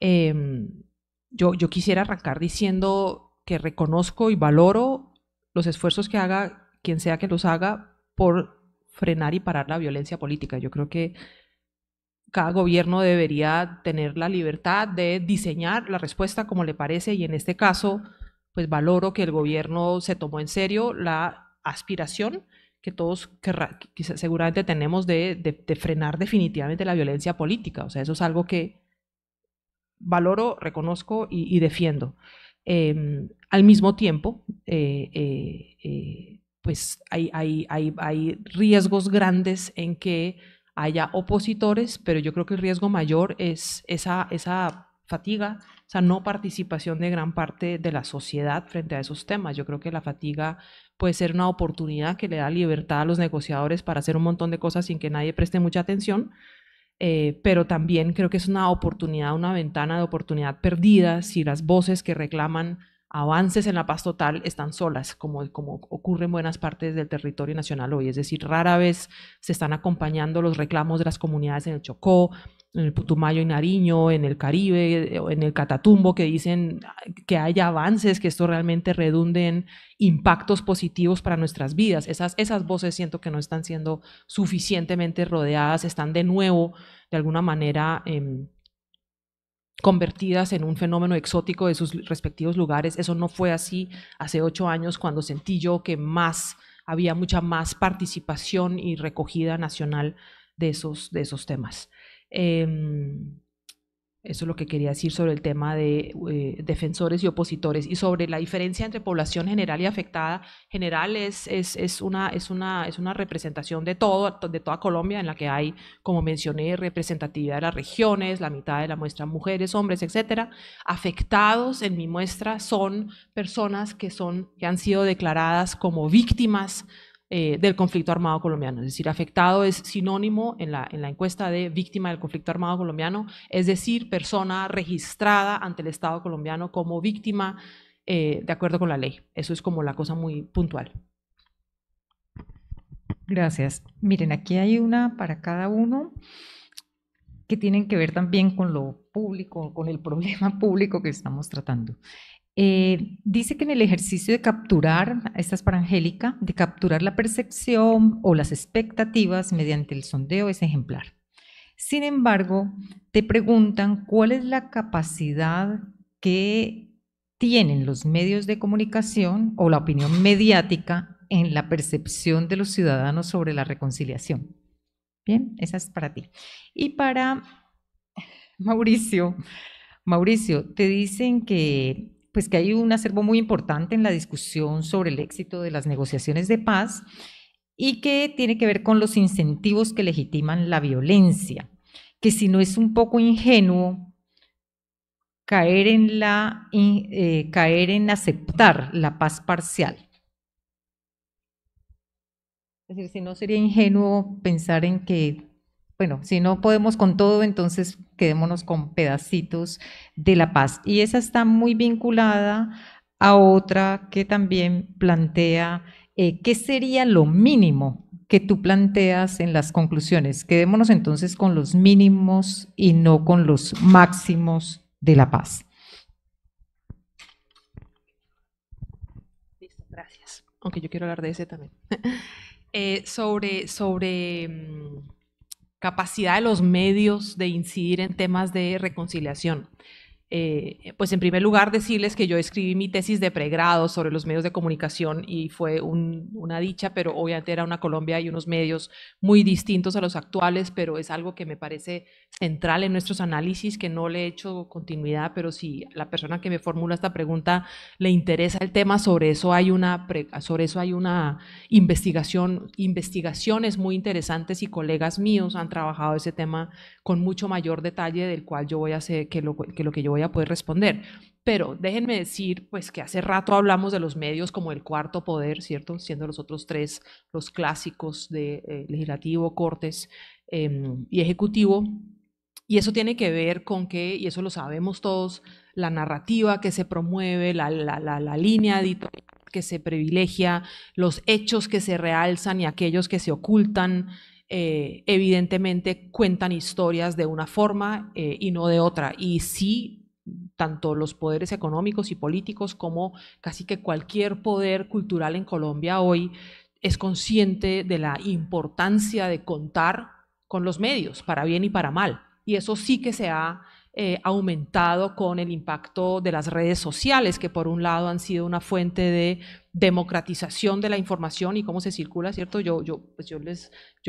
Yo quisiera arrancar diciendo que reconozco y valoro los esfuerzos que haga quien sea que los haga por frenar y parar la violencia política. Yo creo que cada gobierno debería tener la libertad de diseñar la respuesta como le parece, y en este caso, pues valoro que el gobierno se tomó en serio la aspiración que todos seguramente tenemos de frenar definitivamente la violencia política. O sea, eso es algo que valoro, reconozco y defiendo. Al mismo tiempo, pues hay riesgos grandes en que haya opositores, pero yo creo que el riesgo mayor es esa fatiga, esa no participación de gran parte de la sociedad frente a esos temas. Yo creo que la fatiga puede ser una oportunidad que le da libertad a los negociadores para hacer un montón de cosas sin que nadie preste mucha atención, pero también creo que es una oportunidad, una ventana de oportunidad perdida si las voces que reclaman avances en la paz total están solas, como ocurre en buenas partes del territorio nacional hoy. Es decir, rara vez se están acompañando los reclamos de las comunidades en el Chocó, en el Putumayo y Nariño, en el Caribe, en el Catatumbo, que dicen que haya avances, que esto realmente redunde en impactos positivos para nuestras vidas. Esas voces siento que no están siendo suficientemente rodeadas, están de nuevo, de alguna manera, convertidas en un fenómeno exótico de sus respectivos lugares. Eso no fue así hace 8 años, cuando sentí yo que había mucha más participación y recogida nacional de esos temas. Eso es lo que quería decir sobre el tema de defensores y opositores, y sobre la diferencia entre población general y afectada. General es una representación de toda Colombia, en la que hay, como mencioné, representatividad de las regiones, la mitad de la muestra mujeres, hombres, etcétera. Afectados en mi muestra son personas que han sido declaradas como víctimas del conflicto armado colombiano. Es decir, afectado es sinónimo en la encuesta de víctima del conflicto armado colombiano, es decir, persona registrada ante el Estado colombiano como víctima de acuerdo con la ley. Eso es como la cosa muy puntual. Gracias. Miren, aquí hay una para cada uno que tienen que ver también con lo público, con el problema público que estamos tratando. Dice que en el ejercicio de capturar, esta es para Angélica, de capturar la percepción o las expectativas mediante el sondeo es ejemplar. Sin embargo, te preguntan cuál es la capacidad que tienen los medios de comunicación o la opinión mediática en la percepción de los ciudadanos sobre la reconciliación. Bien, esa es para ti. Y para Mauricio, te dicen que hay un acervo muy importante en la discusión sobre el éxito de las negociaciones de paz y que tiene que ver con los incentivos que legitiman la violencia, que si no es un poco ingenuo caer en aceptar la paz parcial. Es decir, si no sería ingenuo pensar en que, bueno, si no podemos con todo, entonces quedémonos con pedacitos de la paz. Y esa está muy vinculada a otra que también plantea qué sería lo mínimo que tú planteas en las conclusiones. Quedémonos entonces con los mínimos y no con los máximos de la paz. Listo, gracias. Aunque yo quiero hablar de ese también. Sobre capacidad de los medios de incidir en temas de reconciliación. Pues en primer lugar decirles que yo escribí mi tesis de pregrado sobre los medios de comunicación y fue una dicha, pero obviamente era una Colombia y unos medios muy distintos a los actuales, pero es algo que me parece central en nuestros análisis, que no le he hecho continuidad, pero si la persona que me formula esta pregunta le interesa el tema, sobre eso hay una investigaciones muy interesantes, y colegas míos han trabajado ese tema con mucho mayor detalle del cual yo voy a hacer que lo que yo voy a poder responder. Pero déjenme decir pues que hace rato hablamos de los medios como el cuarto poder, ¿cierto? Siendo los otros tres los clásicos de legislativo, cortes y ejecutivo. Y eso tiene que ver con que, y eso lo sabemos todos, la narrativa que se promueve, la línea editorial que se privilegia, los hechos que se realzan y aquellos que se ocultan, evidentemente cuentan historias de una forma y no de otra. Y sí, tanto los poderes económicos y políticos como casi que cualquier poder cultural en Colombia hoy es consciente de la importancia de contar con los medios, para bien y para mal. Y eso sí que se ha aumentado con el impacto de las redes sociales, que por un lado han sido una fuente de democratización de la información y cómo se circula, ¿cierto? Yo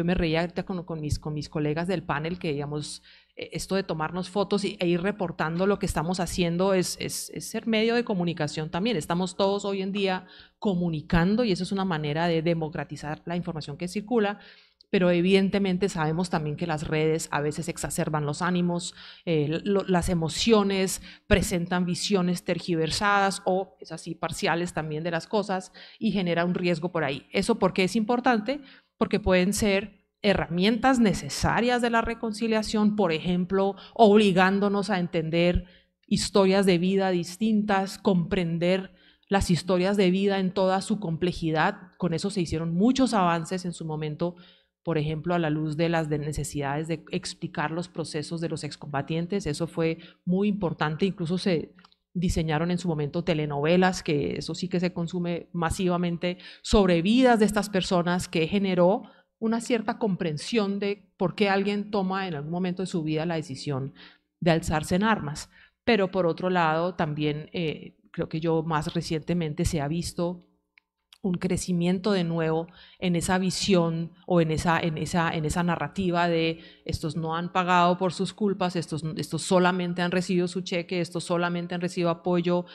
me reía ahorita con mis colegas del panel que, digamos, esto de tomarnos fotos e ir reportando lo que estamos haciendo es ser medio de comunicación también. Estamos todos hoy en día comunicando y eso es una manera de democratizar la información que circula. Pero evidentemente sabemos también que las redes a veces exacerban los ánimos, las emociones, presentan visiones tergiversadas o, es así, parciales también de las cosas, y genera un riesgo por ahí. ¿Eso por qué es importante? Porque pueden ser herramientas necesarias de la reconciliación, por ejemplo, obligándonos a entender historias de vida distintas, comprender las historias de vida en toda su complejidad. Con eso se hicieron muchos avances en su momento, por ejemplo, a la luz de las necesidades de explicar los procesos de los excombatientes. Eso fue muy importante, incluso se diseñaron en su momento telenovelas, que eso sí que se consume masivamente, sobre vidas de estas personas, que generó una cierta comprensión de por qué alguien toma en algún momento de su vida la decisión alzarse en armas. Pero por otro lado, también creo que más recientemente se ha visto un crecimiento de nuevo en esa visión o en esa narrativa de estos no han pagado por sus culpas, estos solamente han recibido su cheque, estos solamente han recibido apoyo,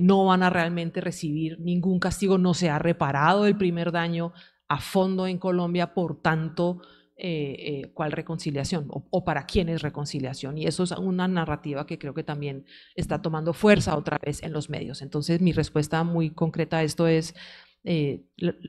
no van a realmente recibir ningún castigo, no se ha reparado el primer daño a fondo en Colombia, por tanto, ¿cuál reconciliación? O para quién es reconciliación. Y eso es una narrativa que creo que también está tomando fuerza otra vez en los medios. Entonces, mi respuesta muy concreta a esto es: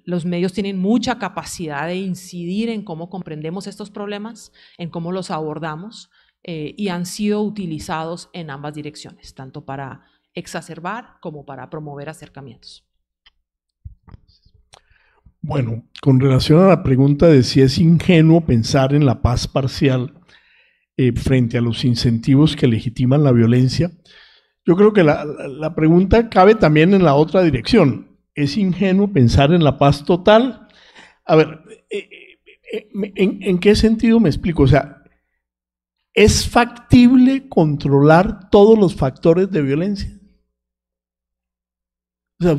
los medios tienen mucha capacidad de incidir en cómo comprendemos estos problemas, en cómo los abordamos, y han sido utilizados en ambas direcciones, tanto para exacerbar como para promover acercamientos. Bueno, con relación a la pregunta de si es ingenuo pensar en la paz parcial frente a los incentivos que legitiman la violencia, yo creo que la pregunta cabe también en la otra dirección. ¿Es ingenuo pensar en la paz total? A ver, ¿en qué sentido me explico? O sea, ¿es factible controlar todos los factores de violencia? O sea,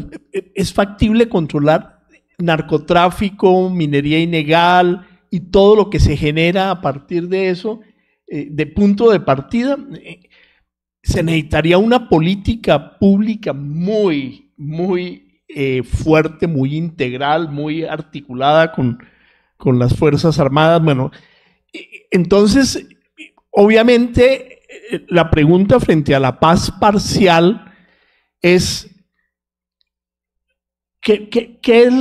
¿es factible controlar narcotráfico, minería ilegal y todo lo que se genera a partir de eso, de punto de partida? Se necesitaría una política pública muy fuerte, muy integral, muy articulada con las Fuerzas Armadas. Bueno, entonces, obviamente, la pregunta frente a la paz parcial es: ¿qué es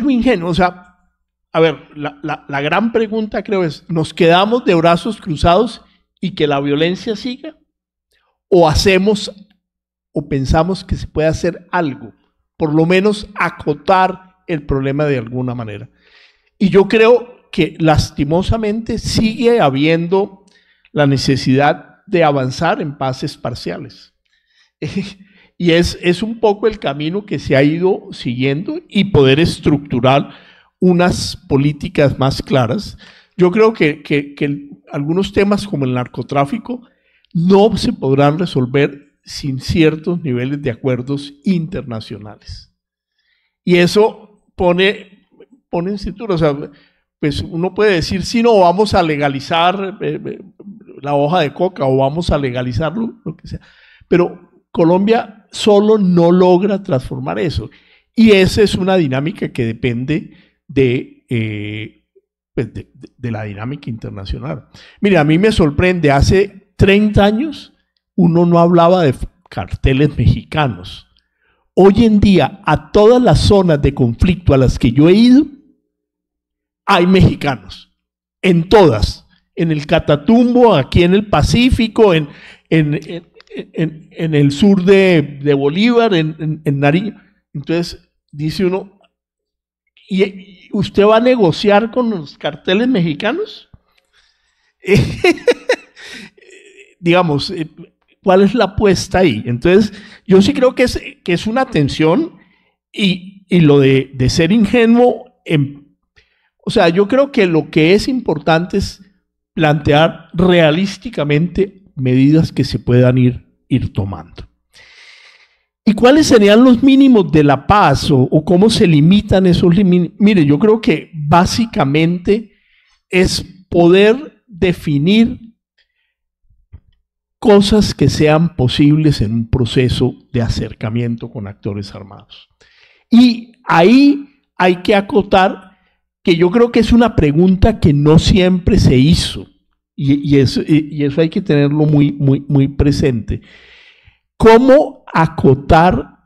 lo ingenuo? O sea, a ver, la gran pregunta creo es: ¿nos quedamos de brazos cruzados y que la violencia siga? ¿O hacemos o pensamos que se puede hacer algo? Por lo menos acotar el problema de alguna manera. Y yo creo que lastimosamente sigue habiendo la necesidad de avanzar en paces parciales. Y es un poco el camino que se ha ido siguiendo, y poder estructurar unas políticas más claras. Yo creo que algunos temas como el narcotráfico no se podrán resolver sin ciertos niveles de acuerdos internacionales. Y eso pone en cintura. O sea, pues uno puede decir: sí, no, vamos a legalizar la hoja de coca, o vamos a legalizar lo que sea. Pero Colombia solo no logra transformar eso. Y esa es una dinámica que depende de la dinámica internacional. Mira, a mí me sorprende, hace 30 años uno no hablaba de carteles mexicanos. Hoy en día, a todas las zonas de conflicto a las que yo he ido, hay mexicanos. En todas. En el Catatumbo, aquí en el Pacífico, en el sur de Bolívar, en Nariño. Entonces, dice uno: ¿y usted va a negociar con los carteles mexicanos? Digamos, ¿cuál es la apuesta ahí? Entonces, yo sí creo que es una tensión, y lo de ser ingenuo, o sea, yo creo que lo que es importante es plantear realísticamente medidas que se puedan ir tomando. ¿Y cuáles serían los mínimos de la paz, o cómo se limitan esos límites? Mire, yo creo que básicamente es poder definir cosas que sean posibles en un proceso de acercamiento con actores armados. Y ahí hay que acotar que yo creo que es una pregunta que no siempre se hizo, y eso hay que tenerlo muy presente. ¿Cómo acotar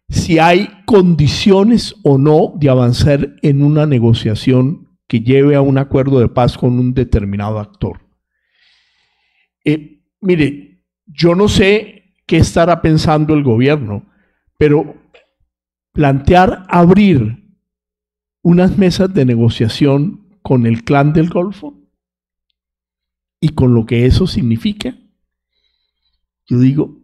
si hay condiciones o no de avanzar en una negociación que lleve a un acuerdo de paz con un determinado actor? Mire, yo no sé qué estará pensando el gobierno, pero plantear abrir unas mesas de negociación con el Clan del Golfo y con lo que eso significa, yo digo,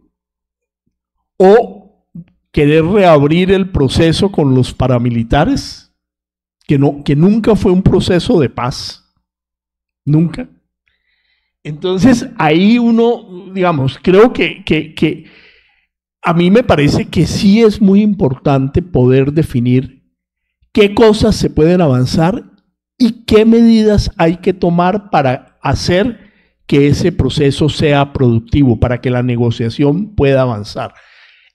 o querer reabrir el proceso con los paramilitares, que nunca fue un proceso de paz, nunca. Entonces ahí uno digamos, creo que a mí me parece que sí es muy importante poder definir qué cosas se pueden avanzar y qué medidas hay que tomar para hacer que ese proceso sea productivo, para que la negociación pueda avanzar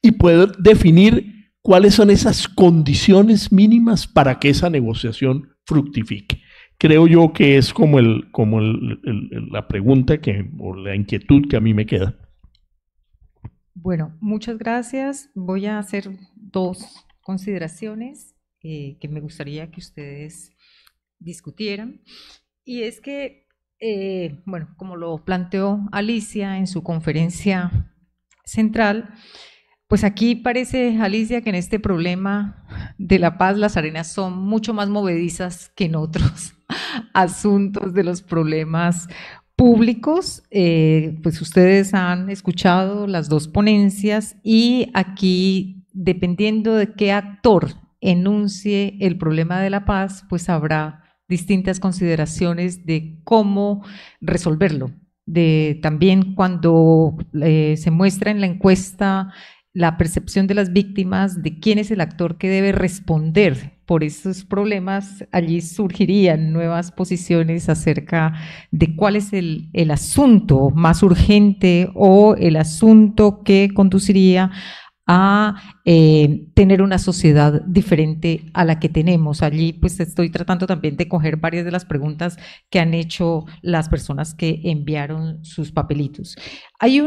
y poder definir cuáles son esas condiciones mínimas para que esa negociación fructifique. Creo yo que es como la pregunta o la inquietud que a mí me queda. Bueno, muchas gracias. Voy a hacer dos consideraciones que me gustaría que ustedes discutieran. Y es que, bueno, como lo planteó Alicia en su conferencia central, pues aquí parece, Alicia, que en este problema de la paz las arenas son mucho más movedizas que en otros asuntos de los problemas públicos. Pues ustedes han escuchado las dos ponencias y aquí, dependiendo de qué actor enuncie el problema de la paz, pues habrá distintas consideraciones de cómo resolverlo. También cuando se muestra en la encuesta la percepción de las víctimas de quién es el actor que debe responder por esos problemas, allí surgirían nuevas posiciones acerca de cuál es el asunto más urgente o el asunto que conduciría a tener una sociedad diferente a la que tenemos. Allí pues estoy tratando también de coger varias de las preguntas que han hecho las personas que enviaron sus papelitos. Hay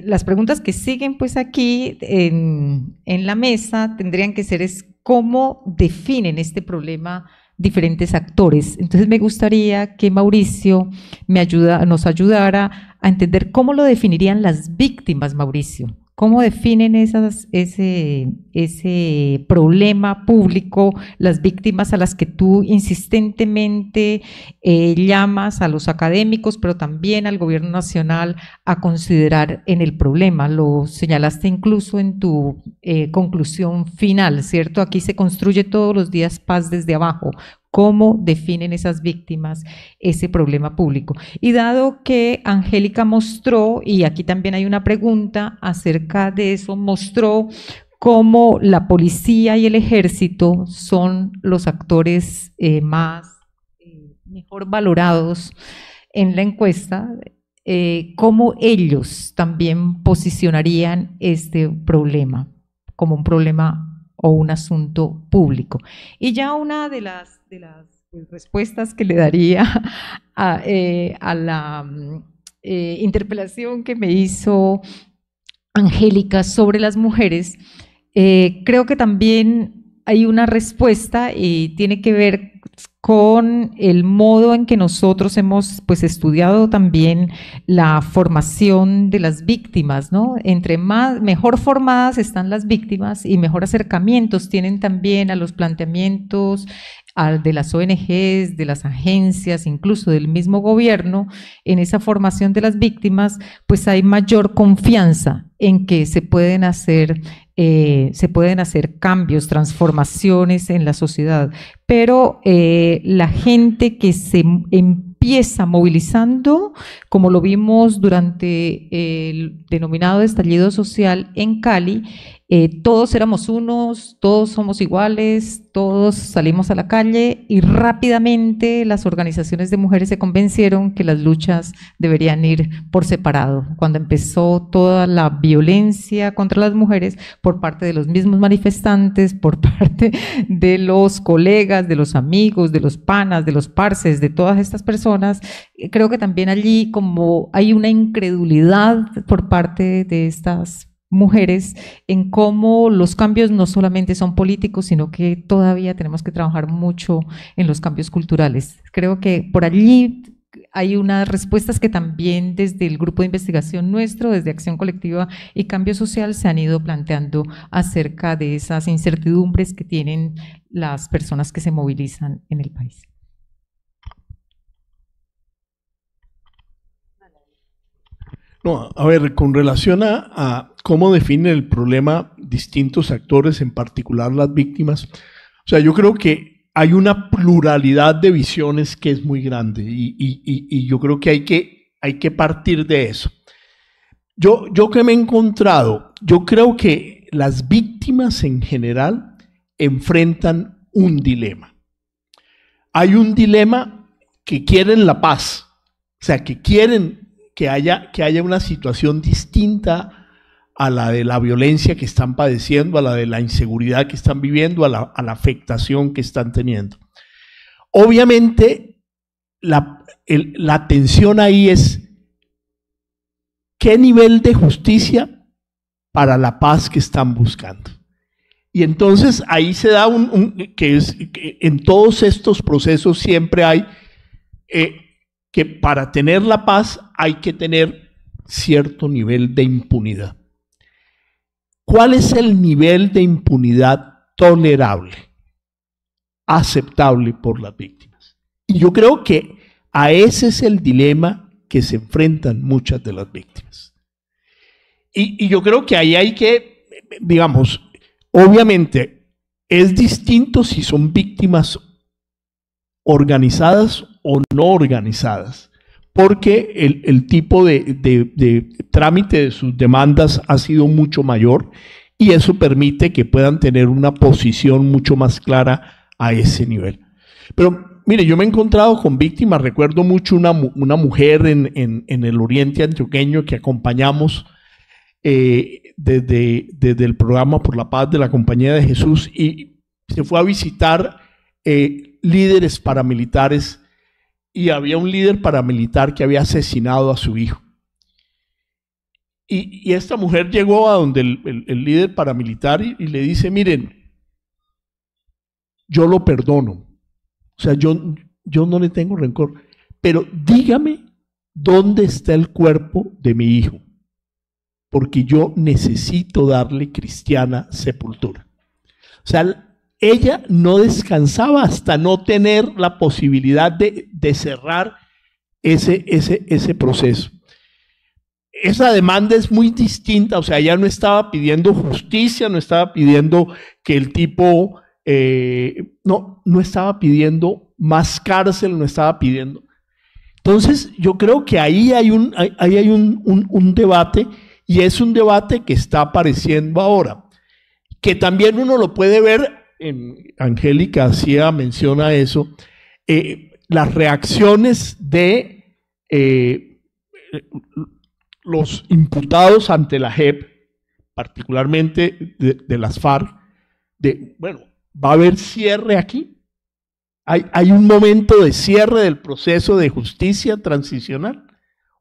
las preguntas que siguen pues aquí en la mesa tendrían que ser cómo definen este problema diferentes actores. Entonces me gustaría que Mauricio nos ayudara a entender cómo lo definirían las víctimas, Mauricio. ¿Cómo definen ese problema público, las víctimas a las que tú insistentemente llamas a los académicos, pero también al gobierno nacional a considerar en el problema? Lo señalaste incluso en tu conclusión final, ¿cierto? Aquí se construye todos los días paz desde abajo. ¿Cómo definen esas víctimas ese problema público? Y dado que Angélica mostró, y aquí también hay una pregunta acerca de eso, mostró cómo la policía y el ejército son los actores mejor valorados en la encuesta, cómo ellos también posicionarían este problema como un problema o un asunto público. Y ya una de las respuestas que le daría a la interpelación que me hizo Angélica sobre las mujeres, creo que también hay una respuesta y tiene que ver con el modo en que nosotros hemos pues estudiado también la formación de las víctimas, ¿no? Entre mejor formadas están las víctimas y mejor acercamientos tienen también a los planteamientos de las ONGs, de las agencias, incluso del mismo gobierno, en esa formación de las víctimas, pues hay mayor confianza en que se pueden hacer cambios, transformaciones en la sociedad. Pero la gente que se empieza movilizando, como lo vimos durante el denominado estallido social en Cali, todos éramos unos, todos somos iguales, todos salimos a la calle y rápidamente las organizaciones de mujeres se convencieron que las luchas deberían ir por separado. Cuando empezó toda la violencia contra las mujeres por parte de los mismos manifestantes, por parte de los colegas, de los amigos, de los panas, de los parces, de todas estas personas, creo que también allí como hay una incredulidad por parte de estas mujeres en cómo los cambios no solamente son políticos, sino que todavía tenemos que trabajar mucho en los cambios culturales. Creo que por allí hay unas respuestas que también desde el grupo de investigación nuestro, desde Acción Colectiva y Cambio Social, se han ido planteando acerca de esas incertidumbres que tienen las personas que se movilizan en el país. No, a ver, con relación a cómo definen el problema distintos actores, en particular las víctimas, o sea, yo creo que hay una pluralidad de visiones que es muy grande y yo creo que hay que partir de eso. Yo que me he encontrado, yo creo que las víctimas en general enfrentan un dilema. Hay un dilema que quieren la paz, o sea, que quieren que haya una situación distinta a la de la violencia que están padeciendo, a la de la inseguridad que están viviendo, a la afectación que están teniendo. Obviamente, la tensión ahí es qué nivel de justicia para la paz que están buscando. Y entonces ahí se da que en todos estos procesos siempre hay que para tener la paz hay que tener cierto nivel de impunidad. ¿Cuál es el nivel de impunidad tolerable, aceptable por las víctimas? Y yo creo que a ese es el dilema que se enfrentan muchas de las víctimas. Y yo creo que ahí hay que, digamos, obviamente es distinto si son víctimas organizadas o no organizadas, porque el tipo de trámite de sus demandas ha sido mucho mayor y eso permite que puedan tener una posición mucho más clara a ese nivel. Pero mire, yo me he encontrado con víctimas, recuerdo mucho una mujer en el oriente antioqueño que acompañamos desde el programa Por la Paz de la Compañía de Jesús y se fue a visitar líderes paramilitares y había un líder paramilitar que había asesinado a su hijo. Y esta mujer llegó a donde el líder paramilitar y le dice, miren, yo lo perdono. O sea, yo no le tengo rencor, pero dígame dónde está el cuerpo de mi hijo, porque yo necesito darle cristiana sepultura. O sea, ella no descansaba hasta no tener la posibilidad de cerrar ese proceso. Esa demanda es muy distinta, o sea, ella no estaba pidiendo justicia, no estaba pidiendo que el tipo... no estaba pidiendo más cárcel, no estaba pidiendo. Entonces, yo creo que ahí hay un debate y es un debate que está apareciendo ahora, que también uno lo puede ver, Angélica hacía mención a eso, las reacciones de los imputados ante la JEP, particularmente de las FARC, bueno, ¿va a haber cierre aquí? ¿Hay un momento de cierre del proceso de justicia transicional?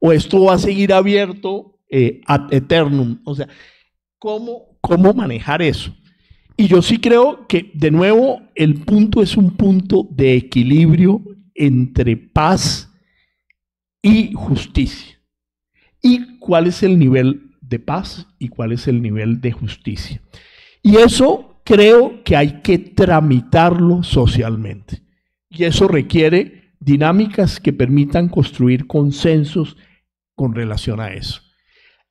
¿O esto va a seguir abierto ad eternum? O sea, ¿cómo manejar eso? Y yo sí creo que, de nuevo, el punto es un punto de equilibrio entre paz y justicia. ¿Y cuál es el nivel de paz y cuál es el nivel de justicia? Y eso creo que hay que tramitarlo socialmente. Y eso requiere dinámicas que permitan construir consensos con relación a eso.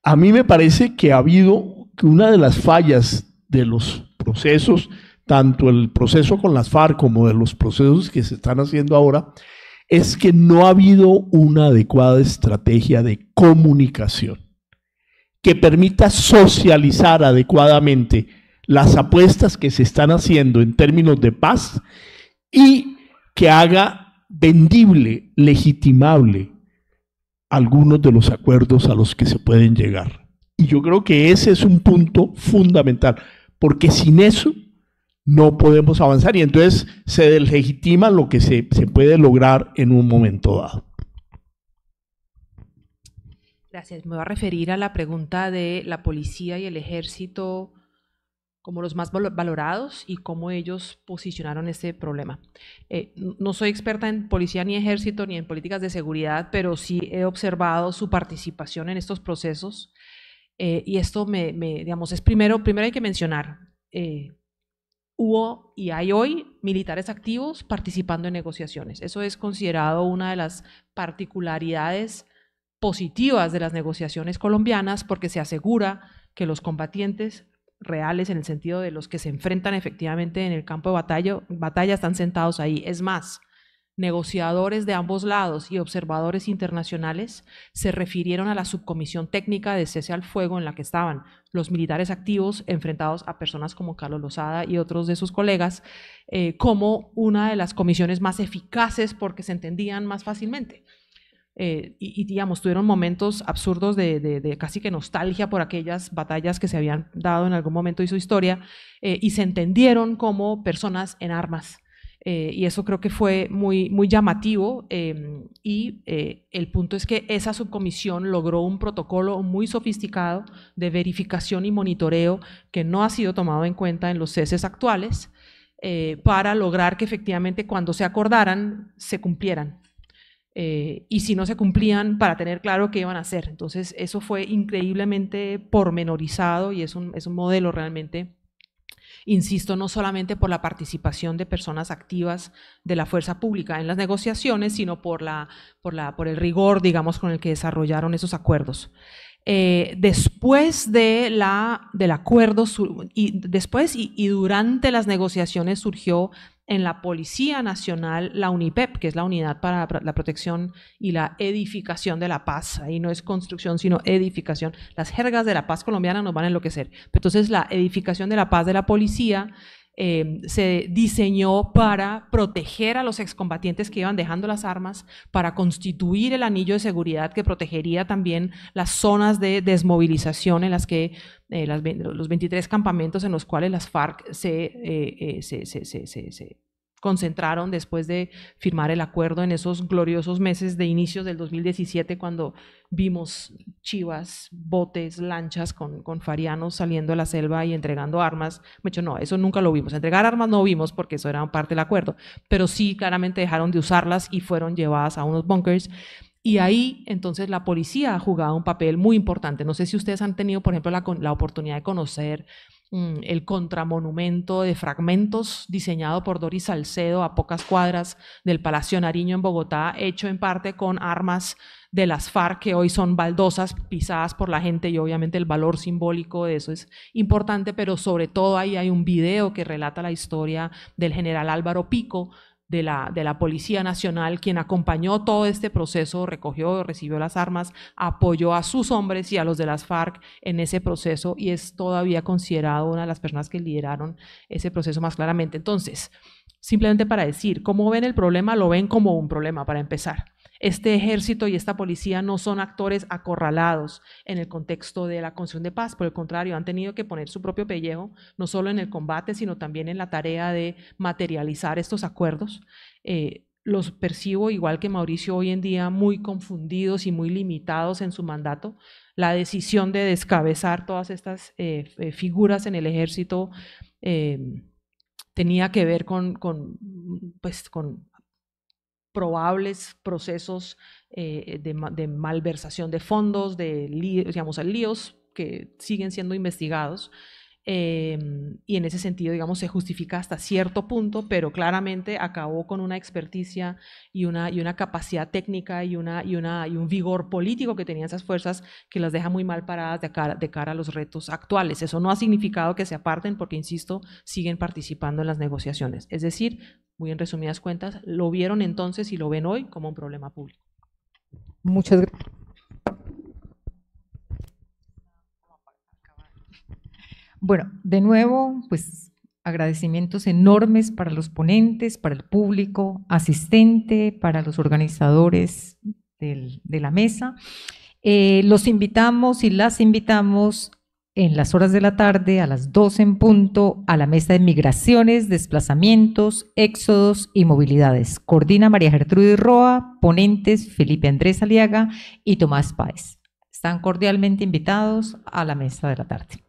A mí me parece que ha habido que una de las fallas de los procesos, tanto el proceso con las FARC como de los procesos que se están haciendo ahora, es que no ha habido una adecuada estrategia de comunicación que permita socializar adecuadamente las apuestas que se están haciendo en términos de paz y que haga vendible, legitimable algunos de los acuerdos a los que se pueden llegar. Y yo creo que ese es un punto fundamental, porque sin eso no podemos avanzar y entonces se deslegitima lo que se puede lograr en un momento dado. Gracias. Me voy a referir a la pregunta de la policía y el ejército como los más valorados y cómo ellos posicionaron este problema. No soy experta en policía ni ejército ni en políticas de seguridad, pero sí he observado su participación en estos procesos y esto digamos, es primero hay que mencionar, hubo y hay hoy militares activos participando en negociaciones. Eso es considerado una de las particularidades positivas de las negociaciones colombianas porque se asegura que los combatientes reales, en el sentido de los que se enfrentan efectivamente en el campo de batalla están sentados ahí. Es más, negociadores de ambos lados y observadores internacionales se refirieron a la subcomisión técnica de cese al fuego en la que estaban los militares activos enfrentados a personas como Carlos Lozada y otros de sus colegas como una de las comisiones más eficaces porque se entendían más fácilmente. Digamos, tuvieron momentos absurdos de casi que nostalgia por aquellas batallas que se habían dado en algún momento de su historia y se entendieron como personas en armas. Y eso creo que fue muy, muy llamativo y el punto es que esa subcomisión logró un protocolo muy sofisticado de verificación y monitoreo que no ha sido tomado en cuenta en los ceses actuales para lograr que efectivamente cuando se acordaran se cumplieran. Y si no se cumplían, para tener claro qué iban a hacer. Entonces eso fue increíblemente pormenorizado y es un modelo realmente, insisto, no solamente por la participación de personas activas de la fuerza pública en las negociaciones, sino por el rigor, digamos, con el que desarrollaron esos acuerdos. Después del acuerdo y durante las negociaciones surgió en la Policía Nacional la UNIPEP, que es la Unidad para la Protección y la Edificación de la Paz. Ahí no es construcción, sino edificación. Las jergas de la paz colombiana nos van a enloquecer. Entonces, la edificación de la paz de la policía se diseñó para proteger a los excombatientes que iban dejando las armas, para constituir el anillo de seguridad que protegería también las zonas de desmovilización en las que los 23 campamentos en los cuales las FARC se concentraron después de firmar el acuerdo en esos gloriosos meses de inicios del 2017 cuando vimos chivas, botes, lanchas con farianos saliendo de la selva y entregando armas. De hecho, no, eso nunca lo vimos. Entregar armas no vimos porque eso era parte del acuerdo, pero sí claramente dejaron de usarlas y fueron llevadas a unos bunkers. Y ahí entonces la policía ha jugado un papel muy importante. No sé si ustedes han tenido, por ejemplo, la oportunidad de conocer el contramonumento de fragmentos diseñado por Doris Salcedo a pocas cuadras del Palacio Nariño en Bogotá, hecho en parte con armas de las FARC que hoy son baldosas pisadas por la gente y obviamente el valor simbólico de eso es importante, pero sobre todo ahí hay un video que relata la historia del general Álvaro Pico, de la Policía Nacional, quien acompañó todo este proceso, recogió, recibió las armas, apoyó a sus hombres y a los de las FARC en ese proceso y es todavía considerado una de las personas que lideraron ese proceso más claramente. Entonces, simplemente para decir, ¿cómo ven el problema? Lo ven como un problema, para empezar. Este ejército y esta policía no son actores acorralados en el contexto de la construcción de paz, por el contrario, han tenido que poner su propio pellejo, no solo en el combate, sino también en la tarea de materializar estos acuerdos. Los percibo, igual que Mauricio, hoy en día muy confundidos y muy limitados en su mandato. La decisión de descabezar todas estas figuras en el ejército tenía que ver con probables procesos de malversación de fondos, de líos que siguen siendo investigados. Y en ese sentido, digamos, se justifica hasta cierto punto, pero claramente acabó con una experticia y una capacidad técnica y un vigor político que tenían esas fuerzas que las deja muy mal paradas de cara a los retos actuales. Eso no ha significado que se aparten porque, insisto, siguen participando en las negociaciones. Es decir, muy en resumidas cuentas, lo vieron entonces y lo ven hoy como un problema público. Muchas gracias. Bueno, de nuevo, pues agradecimientos enormes para los ponentes, para el público asistente, para los organizadores de la mesa. Los invitamos y las invitamos en las horas de la tarde, a las 12 en punto, a la mesa de migraciones, desplazamientos, éxodos y movilidades. Coordina María Gertrudis Roa, ponentes Felipe Andrés Aliaga y Tomás Páez. Están cordialmente invitados a la mesa de la tarde.